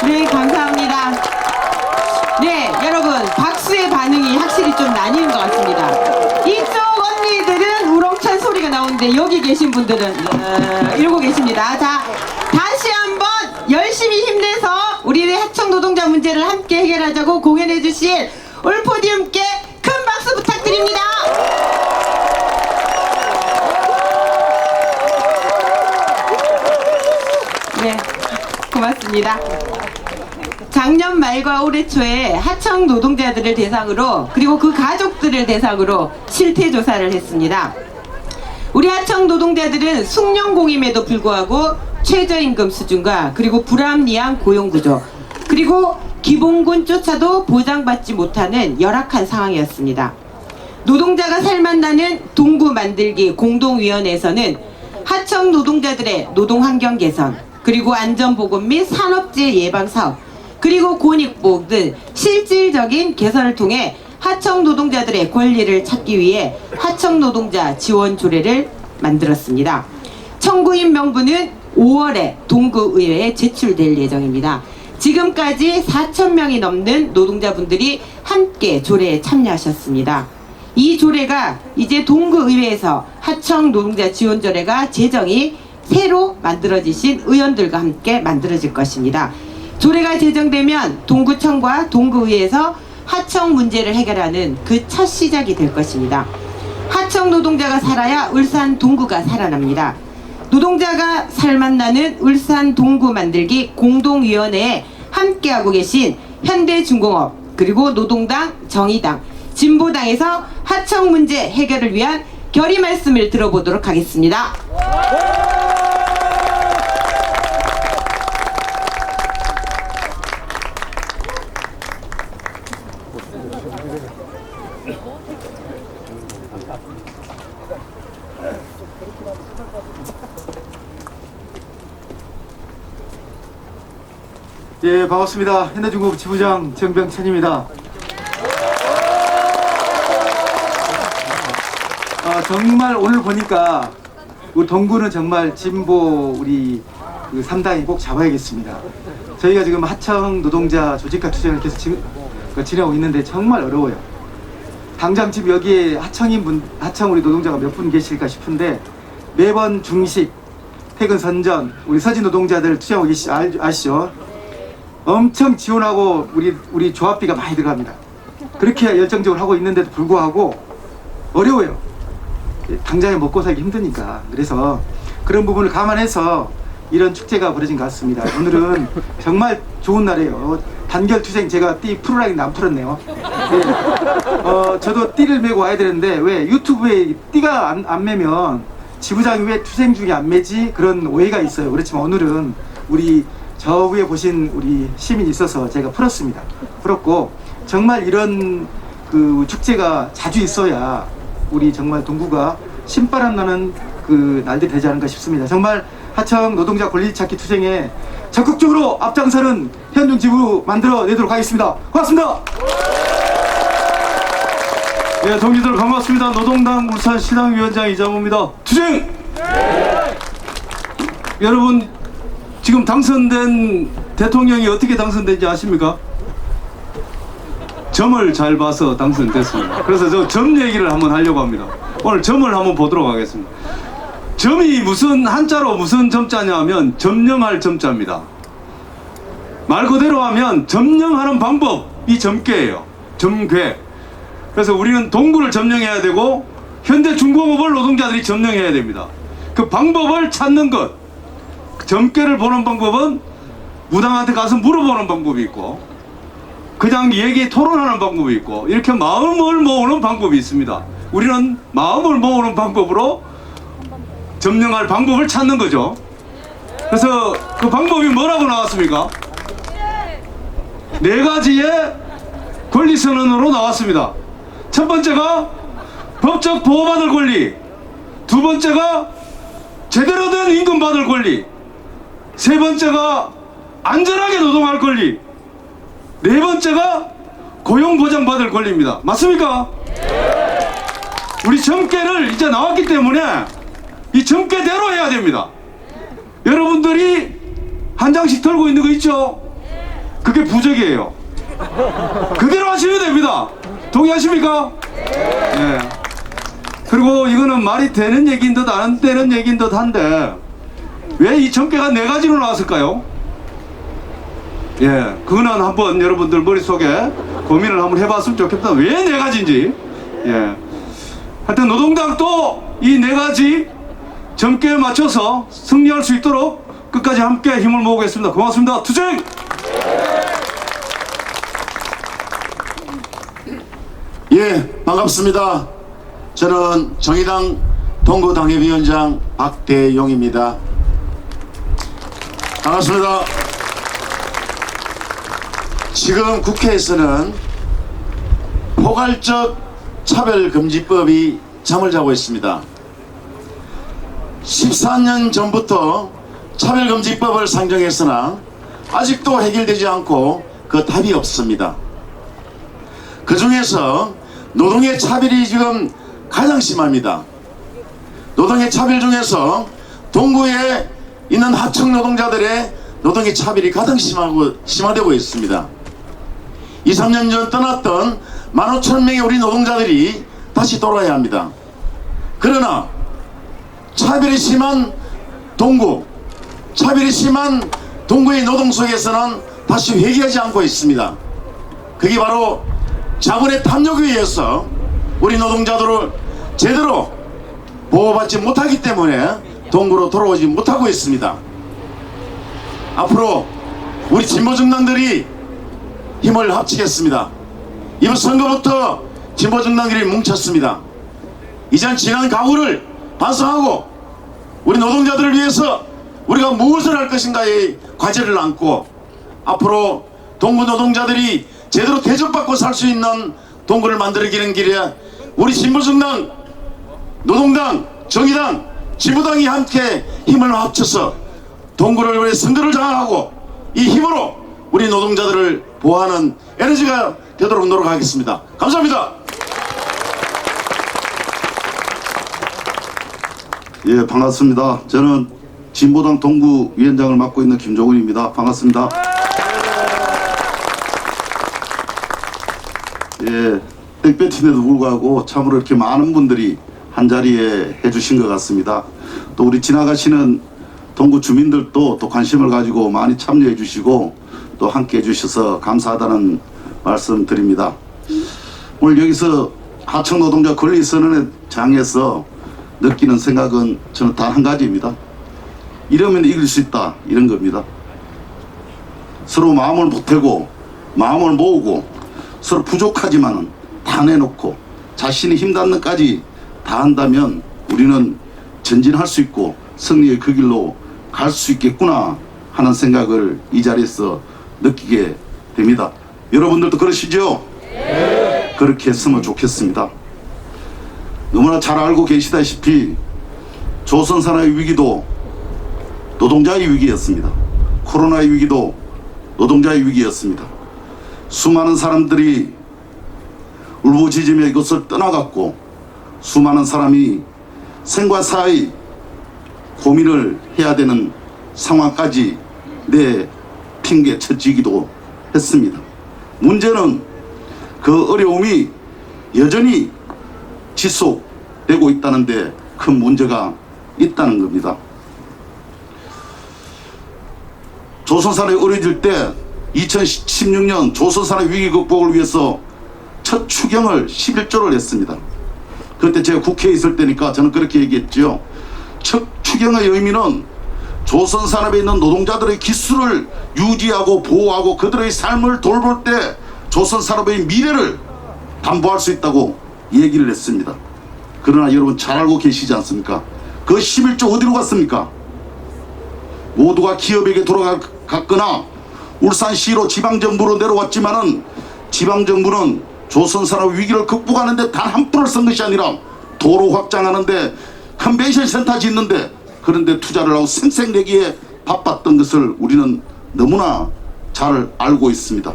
네, 감사합니다. 네, 여러분 박수의 반응이 확실히 좀 나뉘는 것 같습니다. 이쪽 언니들은 우렁찬 소리가 나오는데 여기 계신 분들은 이러고 계십니다. 자, 다시 한번 열심히 힘내서 우리의 하청 노동자 문제를 함께 해결하자고 공연해 주실 올포디움께 큰 박수 부탁드립니다. 네, 고맙습니다. 작년 말과 올해 초에 하청 노동자들을 대상으로 그리고 그 가족들을 대상으로 실태 조사를 했습니다. 우리 하청 노동자들은 숙련공임에도 불구하고 최저임금 수준과 그리고 불합리한 고용구조 그리고 기본군조차도 보장받지 못하는 열악한 상황이었습니다. 노동자가 살맛나는 동구 만들기 공동위원회에서는 하청 노동자들의 노동환경 개선 그리고 안전보건 및 산업재해 예방사업 그리고 권익보호 등 실질적인 개선을 통해 하청 노동자들의 권리를 찾기 위해 하청 노동자 지원 조례를 만들었습니다. 청구인 명부는 5월에 동구의회에 제출될 예정입니다. 지금까지 4,000명이 넘는 노동자분들이 함께 조례에 참여하셨습니다. 이 조례가 이제 동구의회에서 하청 노동자 지원 조례가 제정이 새로 만들어지신 의원들과 함께 만들어질 것입니다. 조례가 제정되면 동구청과 동구의회에서 하청 문제를 해결하는 그 첫 시작이 될 것입니다. 하청 노동자가 살아야 울산 동구가 살아납니다. 노동자가 살맛나는 울산 동구 만들기 공동위원회에 함께하고 계신 현대중공업 그리고 노동당, 정의당, 진보당에서 하청 문제 해결을 위한 결의 말씀을 들어보도록 하겠습니다. 예, 반갑습니다. 현대중공업 지부장 정병천입니다. 정말 오늘 보니까 우리 동구는 정말 진보 우리 그 3당이 꼭 잡아야겠습니다. 저희가 지금 하청 노동자 조직화 투쟁을 계속 진행하고 있는데 정말 어려워요. 당장 지금 여기에 하청 우리 노동자가 몇 분 계실까 싶은데 매번 중식, 퇴근 선전, 우리 서진 노동자들 투쟁하고 아시죠? 엄청 지원하고 우리 조합비가 많이 들어갑니다. 그렇게 열정적으로 하고 있는데도 불구하고 어려워요. 당장에 먹고 살기 힘드니까. 그래서 그런 부분을 감안해서 이런 축제가 벌어진 것 같습니다. 오늘은 정말 좋은 날이에요. 단결 투쟁 제가 띠 풀으라는데 안 풀었네요. 네. 저도 띠를 메고 와야 되는데 왜 유튜브에 띠가 안 매면 지부장이 왜 투쟁 중에 안 매지? 그런 오해가 있어요. 그렇지만 오늘은 우리 저 위에 보신 우리 시민이 있어서 제가 풀었고 정말 이런 그 축제가 자주 있어야 우리 정말 동구가 신바람 나는 그 날들이 되지 않을까 싶습니다. 정말 하청 노동자 권리 찾기 투쟁에 적극적으로 앞장서는 현중지부 만들어내도록 하겠습니다. 고맙습니다. 예, 동지들 반갑습니다. 노동당 울산시당위원장 이장호입니다. 투쟁! 여러분 지금 당선된 대통령이 어떻게 당선된지 아십니까? 점을 잘 봐서 당선됐습니다. 그래서 저 점 얘기를 한번 하려고 합니다. 오늘 점을 한번 보도록 하겠습니다. 점이 무슨 한자로 무슨 점자냐 하면 점령할 점자입니다. 말 그대로 하면 점령하는 방법이 점괘예요. 점괘. 그래서 우리는 동구를 점령해야 되고 현대중공업을 노동자들이 점령해야 됩니다. 그 방법을 찾는 것. 점괘를 보는 방법은 무당한테 가서 물어보는 방법이 있고 그냥 얘기 토론하는 방법이 있고 이렇게 마음을 모으는 방법이 있습니다. 우리는 마음을 모으는 방법으로 점령할 방법을 찾는 거죠. 그래서 그 방법이 뭐라고 나왔습니까? 4가지의 권리선언으로 나왔습니다. 첫 번째가 법적 보호받을 권리, 두 번째가 제대로 된 임금 받을 권리, 세 번째가 안전하게 노동할 권리, 네 번째가 고용보장 받을 권리입니다. 맞습니까? 우리 점괘를 이제 나왔기 때문에 이 점괘대로 해야 됩니다. 여러분들이 한 장씩 들고 있는 거 있죠? 그게 부적이에요. 그대로 하시면 됩니다. 동의하십니까? 네. 그리고 이거는 말이 되는 얘기인 듯 안 되는 얘기인 듯 한데 왜 이 점괘가 4가지로 나왔을까요? 예, 그거는 한번 여러분들 머릿속에 고민을 한번 해봤으면 좋겠다. 왜 4가지인지. 예. 하여튼 노동당도 이 4가지 점괘에 맞춰서 승리할 수 있도록 끝까지 함께 힘을 모으겠습니다. 고맙습니다. 투쟁! 예, 반갑습니다. 저는 정의당 동구당협위원장 박대용입니다. 반갑습니다. 지금 국회에서는 포괄적 차별금지법이 잠을 자고 있습니다. 14년 전부터 차별금지법을 상정했으나 아직도 해결되지 않고 그 답이 없습니다. 그 중에서 노동의 차별이 지금 가장 심합니다. 노동의 차별 중에서 동구에 있는 하청 노동자들의 노동의 차별이 가장 심화되고 있습니다. 2, 3년 전 떠났던 15,000명의 우리 노동자들이 다시 돌아야 합니다. 그러나 차별이 심한 동구, 차별이 심한 동구의 노동 속에서는 다시 회귀하지 않고 있습니다. 그게 바로 자본의 탐욕에 의해서 우리 노동자들을 제대로 보호받지 못하기 때문에 동구로 돌아오지 못하고 있습니다. 앞으로 우리 진보정당들이 힘을 합치겠습니다. 이번 선거부터 진보정당들이 뭉쳤습니다. 이젠 지난 각오를 반성하고 우리 노동자들을 위해서 우리가 무엇을 할 것인가의 과제를 안고 앞으로 동구 노동자들이 제대로 대접받고 살 수 있는 동구를 만들어가는 길에 우리 진보정당, 노동당, 정의당, 진보당이 함께 힘을 합쳐서 동구를 위해 선거를 장악하고 이 힘으로 우리 노동자들을 보호하는 에너지가 되도록 노력하겠습니다. 감사합니다. 예, 반갑습니다. 저는 진보당 동구 위원장을 맡고 있는 김종훈입니다. 반갑습니다. 예, 땡볕인데도 불구하고 참으로 이렇게 많은 분들이 한자리에 해주신 것 같습니다. 또 우리 지나가시는 동구 주민들도 또 관심을 가지고 많이 참여해 주시고 또 함께 해주셔서 감사하다는 말씀 드립니다. 오늘 여기서 하청 노동자 권리선언에 장에서 느끼는 생각은 저는 단 한 가지입니다. 이러면 이길 수 있다, 이런 겁니다. 서로 마음을 보태고 마음을 모으고 서로 부족하지만은 다 내놓고 자신이 힘닿는 데까지 다 한다면 우리는 전진할 수 있고 승리의 그 길로 갈 수 있겠구나 하는 생각을 이 자리에서 느끼게 됩니다. 여러분들도 그러시죠? 네. 그렇게 했으면 좋겠습니다. 너무나 잘 알고 계시다시피 조선산업의 위기도 노동자의 위기였습니다. 코로나의 위기도 노동자의 위기였습니다. 수많은 사람들이 울부짖으며 이것을 떠나갔고 수많은 사람이 생과 사의 고민을 해야 되는 상황까지 핑계 쳐지기도 했습니다. 문제는 그 어려움이 여전히 지속되고 있다는데 큰 문제가 있다는 겁니다. 조선산업이 어려질 때 2016년 조선산업 위기 극복을 위해서 첫 추경을 11조를 냈습니다. 그때 제가 국회에 있을 때니까 저는 그렇게 얘기했죠. 첫 추경의 의미는 조선산업에 있는 노동자들의 기술을 유지하고 보호하고 그들의 삶을 돌볼 때 조선산업의 미래를 담보할 수 있다고 얘기를 했습니다. 그러나 여러분 잘 알고 계시지 않습니까? 그 11조 어디로 갔습니까? 모두가 기업에게 돌아갔거나 울산시로 지방정부로 내려왔지만은 지방정부는 조선산업 위기를 극복하는데 단 한 푼을 쓴 것이 아니라 도로 확장하는데 컨벤션 센터 짓는데 그런데 투자를 하고 생색내기에 바빴던 것을 우리는 너무나 잘 알고 있습니다.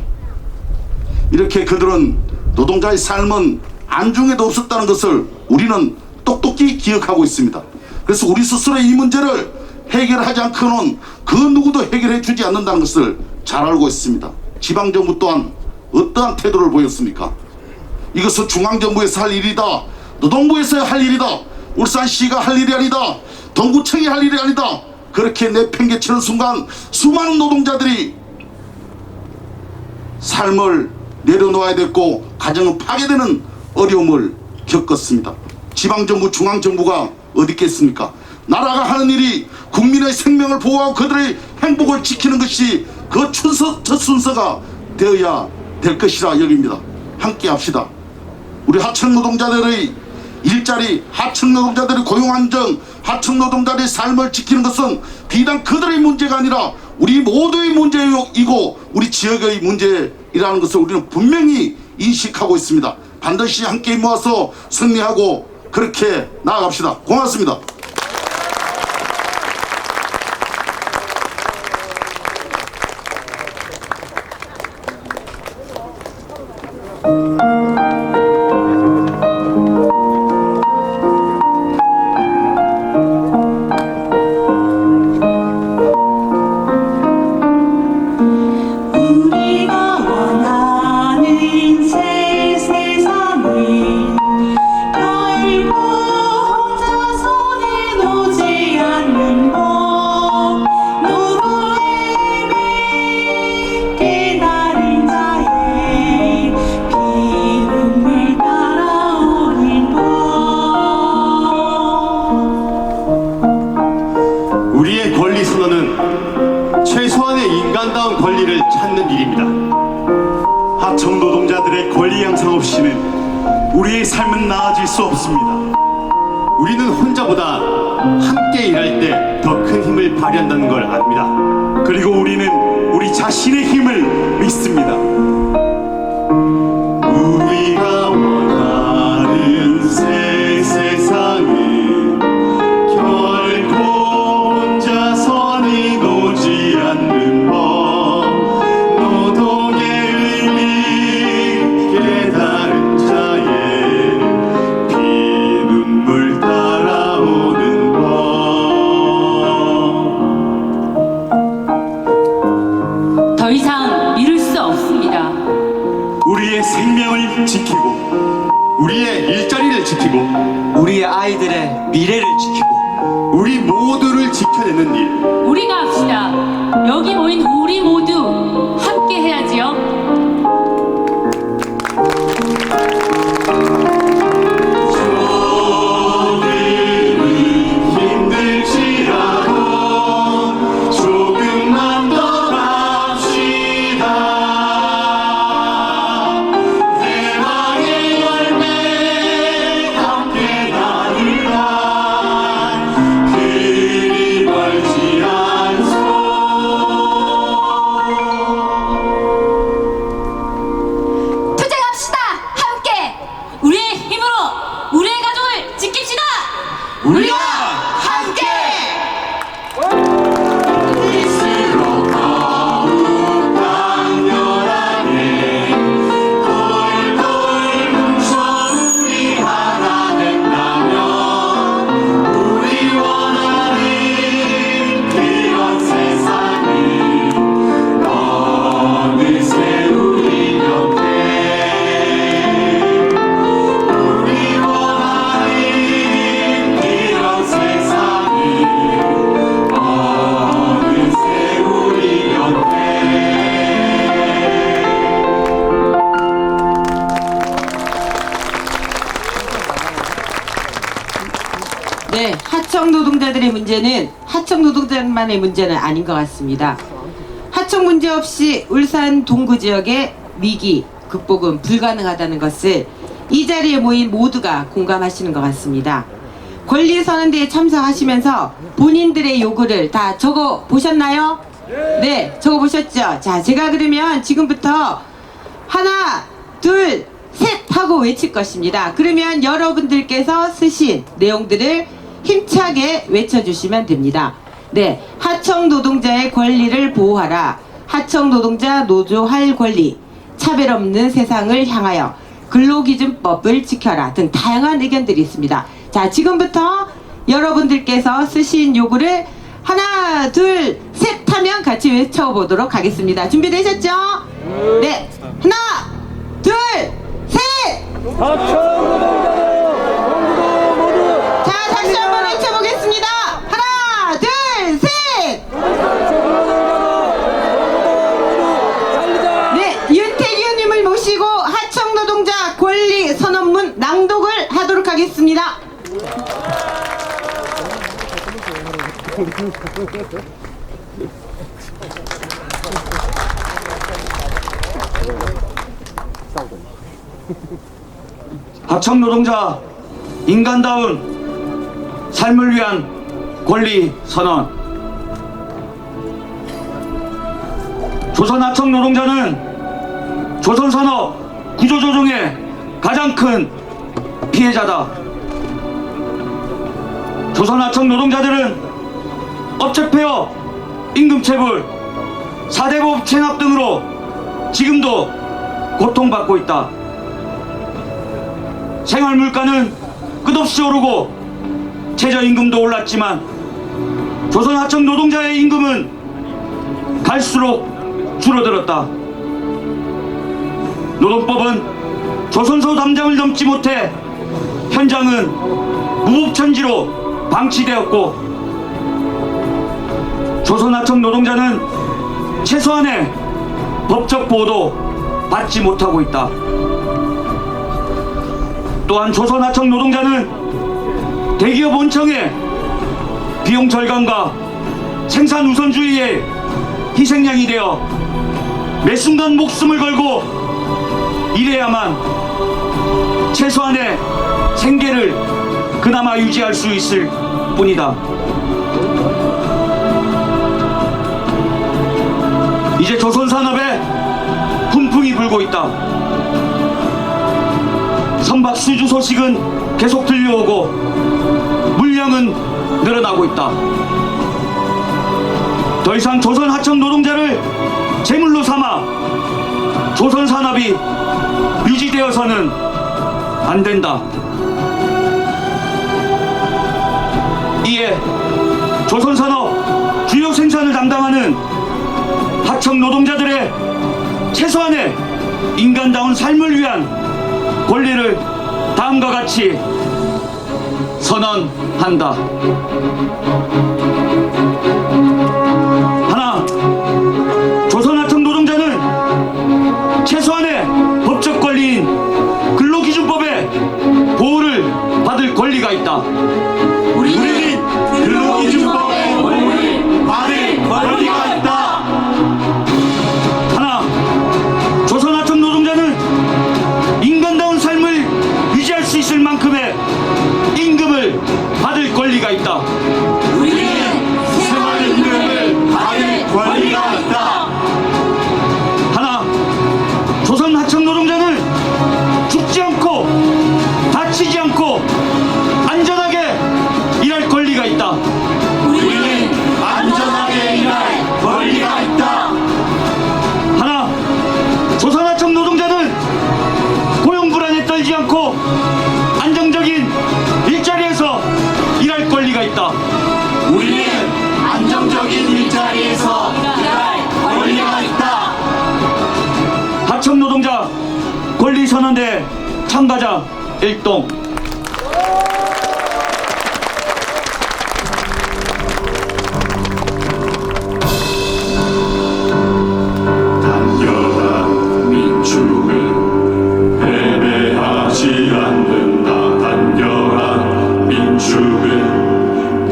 이렇게 그들은 노동자의 삶은 안중에도 없었다는 것을 우리는 똑똑히 기억하고 있습니다. 그래서 우리 스스로 이 문제를 해결하지 않고는 그 누구도 해결해 주지 않는다는 것을 잘 알고 있습니다. 지방정부 또한 어떠한 태도를 보였습니까? 이것은 중앙정부에서 할 일이다, 노동부에서 할 일이다, 울산시가 할 일이 아니다, 동구청이 할 일이 아니다, 그렇게 내팽개치는 순간 수많은 노동자들이 삶을 내려놓아야 됐고 가정은 파괴되는 어려움을 겪었습니다. 지방정부, 중앙정부가 어디 있겠습니까? 나라가 하는 일이 국민의 생명을 보호하고 그들의 행복을 지키는 것이 그 첫 순서가 되어야 될 것이라 여깁니다. 함께 합시다. 우리 하청 노동자들의 일자리, 하청 노동자들의 고용 안정, 하청 노동자들의 삶을 지키는 것은 비단 그들의 문제가 아니라 우리 모두의 문제이고 우리 지역의 문제이라는 것을 우리는 분명히 인식하고 있습니다. 반드시 함께 모아서 승리하고 그렇게 나아갑시다. 고맙습니다. 권리 양상 없이는 우리의 삶은 나아질 수 없습니다. 우리는 혼자보다 함께 일할 때 더 큰 힘을 발휘한다는 걸 압니다. 그리고 우리는 우리 자신의 힘을 믿습니다. 우리가 원하는 새 세상은 결코 혼자서는 오지 않는 법. 노동의 의미 깨달은 자의 피눈물 따라오는 법. 더 이상 미룰 수 없습니다. 우리의 생명을 지키고 우리의 일자리를 지키고 우리의 아이들의 미래를 지키고 우리 모두를 지켜내는 일. 우리가 합시다. 여기 모인 우리 모두 함께 해야지요. 힘들지라도 조금만 더 갑시다. 대망의 열매 함께 나누라. 그리 멀지 않소. 투쟁합시다. 함께 우리의 힘으로 우리의 가족을 지킵시다. 우리가 함께 있을록 더욱 강렬하게 똘똘 뭉쳐 우리 하나 된다면 우리 원하는 그런 세상은 어느새 우리 곁에. 우리 원하는 그런 세상은 어느새 우리 곁에. 네, 하청 노동자들의 문제는 하청 노동자만의 문제는 아닌 것 같습니다. 하청 문제 없이 울산 동구 지역의 위기 극복은 불가능하다는 것을 이 자리에 모인 모두가 공감하시는 것 같습니다. 권리선언대에 참석하시면서 본인들의 요구를 다 적어 보셨나요? 네, 적어 보셨죠? 자, 제가 그러면 지금부터 하나, 둘, 셋 하고 외칠 것입니다. 그러면 여러분들께서 쓰신 내용들을 힘차게 외쳐주시면 됩니다. 네, 하청 노동자의 권리를 보호하라. 하청 노동자 노조할 권리. 차별 없는 세상을 향하여 근로기준법을 지켜라 등 다양한 의견들이 있습니다. 자, 지금부터 여러분들께서 쓰신 요구를 하나, 둘, 셋 하면 같이 외쳐보도록 하겠습니다. 준비되셨죠? 네, 하나, 둘, 셋! 자, 다시 한번 외쳐보겠습니다. 하나, 둘, 셋! 네, 윤태규님을 모시고 하청노동자 권리 선언문 낭독을 하도록 하겠습니다. 하청 노동자 인간다운 삶을 위한 권리 선언. 조선 하청 노동자는 조선 산업 구조조정의 가장 큰 피해자다. 조선 하청 노동자들은 업체 폐업, 임금체불, 4대 법 체납 등으로 지금도 고통받고 있다. 생활 물가는 끝없이 오르고 최저임금도 올랐지만 조선 하청 노동자의 임금은 갈수록 줄어들었다. 노동법은 조선소 담장을 넘지 못해 현장은 무법천지로 방치되었고 조선 하청 노동자는 최소한의 법적 보호도 받지 못하고 있다. 또한 조선 하청 노동자는 대기업 원청의 비용 절감과 생산 우선주의의 희생양이 되어 매 순간 목숨을 걸고 이래야만 최소한의 생계를 그나마 유지할 수 있을 뿐이다. 이제 조선산업에 훈풍이 불고 있다. 선박 수주 소식은 계속 들려오고 물량은 늘어나고 있다. 더 이상 조선 하청 노동자를 제물로 삼아 조선 산업이 유지되어서는 안 된다. 이에 조선 산업 주요 생산을 담당하는 하청 노동자들의 최소한의 인간다운 삶을 위한 권리를 다음과 같이 선언한다. 하나, 조선하청 노동자는 최소한의 법적 권리인 근로기준법의 보호를 받을 권리가 있다. 우리는 근로기준법의 보호를 받을 권리가 있다. 하나, 조선하청 노동자는 인간다운 삶을 유지할 수 있을 만큼의 임금을 받을 권리가 있다. 우리는 생활임금을 받을 권리가 있다. 하나, 조선 하청 노동자는 죽지 않고 다치지 않고 안전하게 일할 권리가 있다. 우리는 안전하게 일할 권리가 있다. 하나, 조선 하청 노동자는 고용 불안에 떨지 않고 안정적인 일자리에서 일할 권리가 있다. 우리는 안정적인 일자리에서 일할 권리가 있다. 하청 노동자 권리선언대 참가자 일동. 단결한 민축은 패배하지 않는다. 단결한 민축은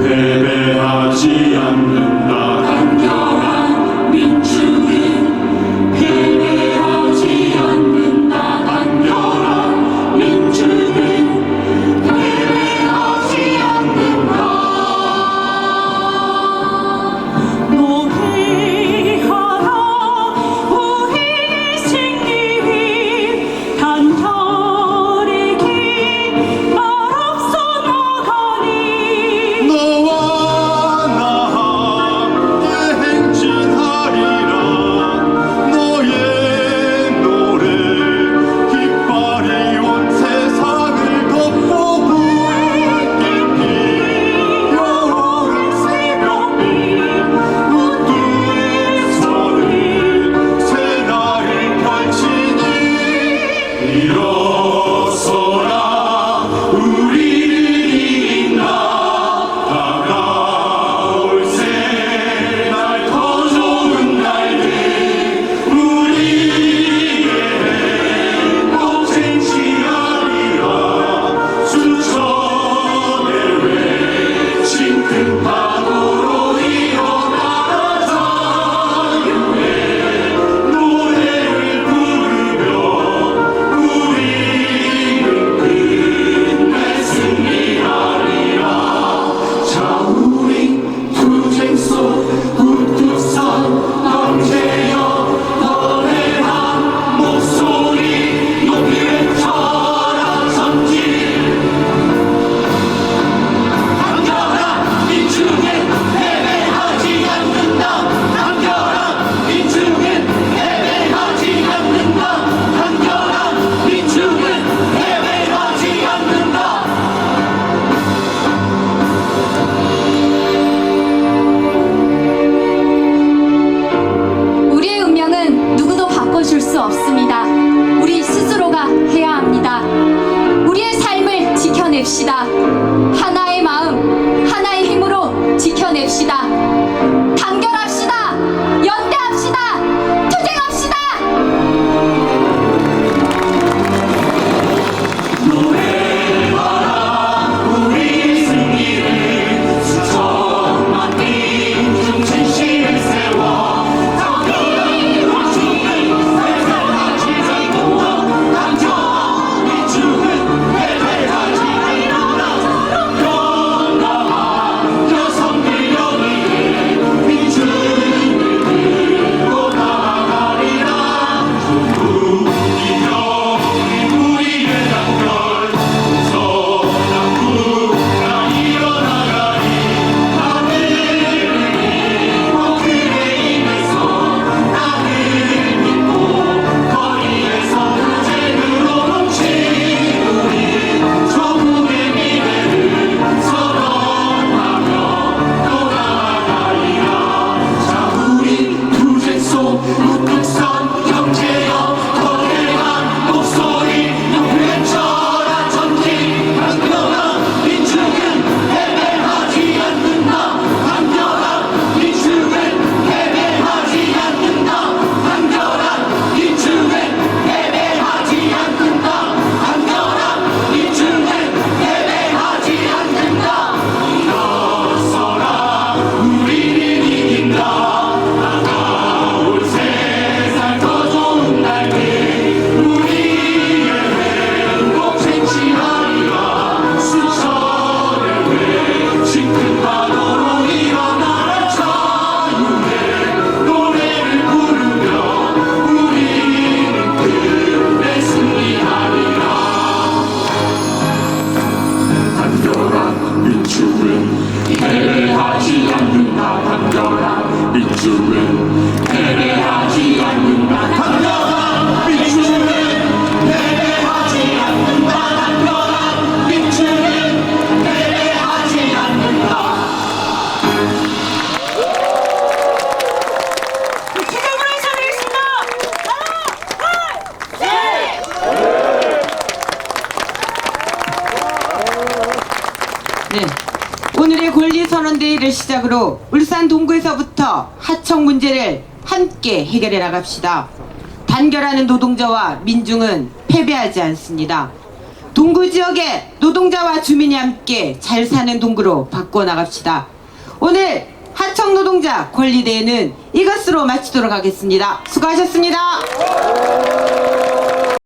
패배하지 않는다. 단결한 민축은 패배하지 않는다. 단결한 민축은 패배하지 않는다. 너와 나 함께 행진하리라. 너의 노래 깃발이 온 세상을 덮고 붉게 피어오른 새벽빛 우뚝 서는 새날을 펼치니 일어서라 우리를 잇나. 다가올 새날 더 좋은 날들 우리의 행복 쟁취하리라. 수천의 외친 큰 파도로 일어나라. 자유의 노래를 부르며 우리는 끝내 승리하리라. 자 우리 투쟁 속 우뚝 선 형제여 노래한 목소리 높이 외쳐라. 전진 단결한 민중은 패배하지 않는다. 단결한 민중은 패배하지 않는다. 단결한 민중은 패배하지 않는다. 우리의 운명은 누구도 바꿔줄 수 없습니다. 우리 스스로가 해야 합니다. 우리의 삶을 지켜냅시다. 하나의 마음, 하나의 힘으로 지켜냅시다. 단결합시다. 연대합시다. 투쟁합시다. 노래하라 우리 승리를. 수천만 민중 진실을 세워 단결한 민중은 패배하지 않는다. 민주는 패배하지 않는다. 단결한 민주는 패배하지 않는다. 단결한 민주는 패배하지 않는다. 기적으로 인사드리겠습니다. 네. 오늘의 권리선언대회를 시작으로 울산 동구에서부터 하청 문제를 함께 해결해 나갑시다. 단결하는 노동자와 민중은 패배하지 않습니다. 동구 지역의 노동자와 주민이 함께 잘 사는 동구로 바꿔 나갑시다. 오늘 하청 노동자 권리대회는 이것으로 마치도록 하겠습니다. 수고하셨습니다.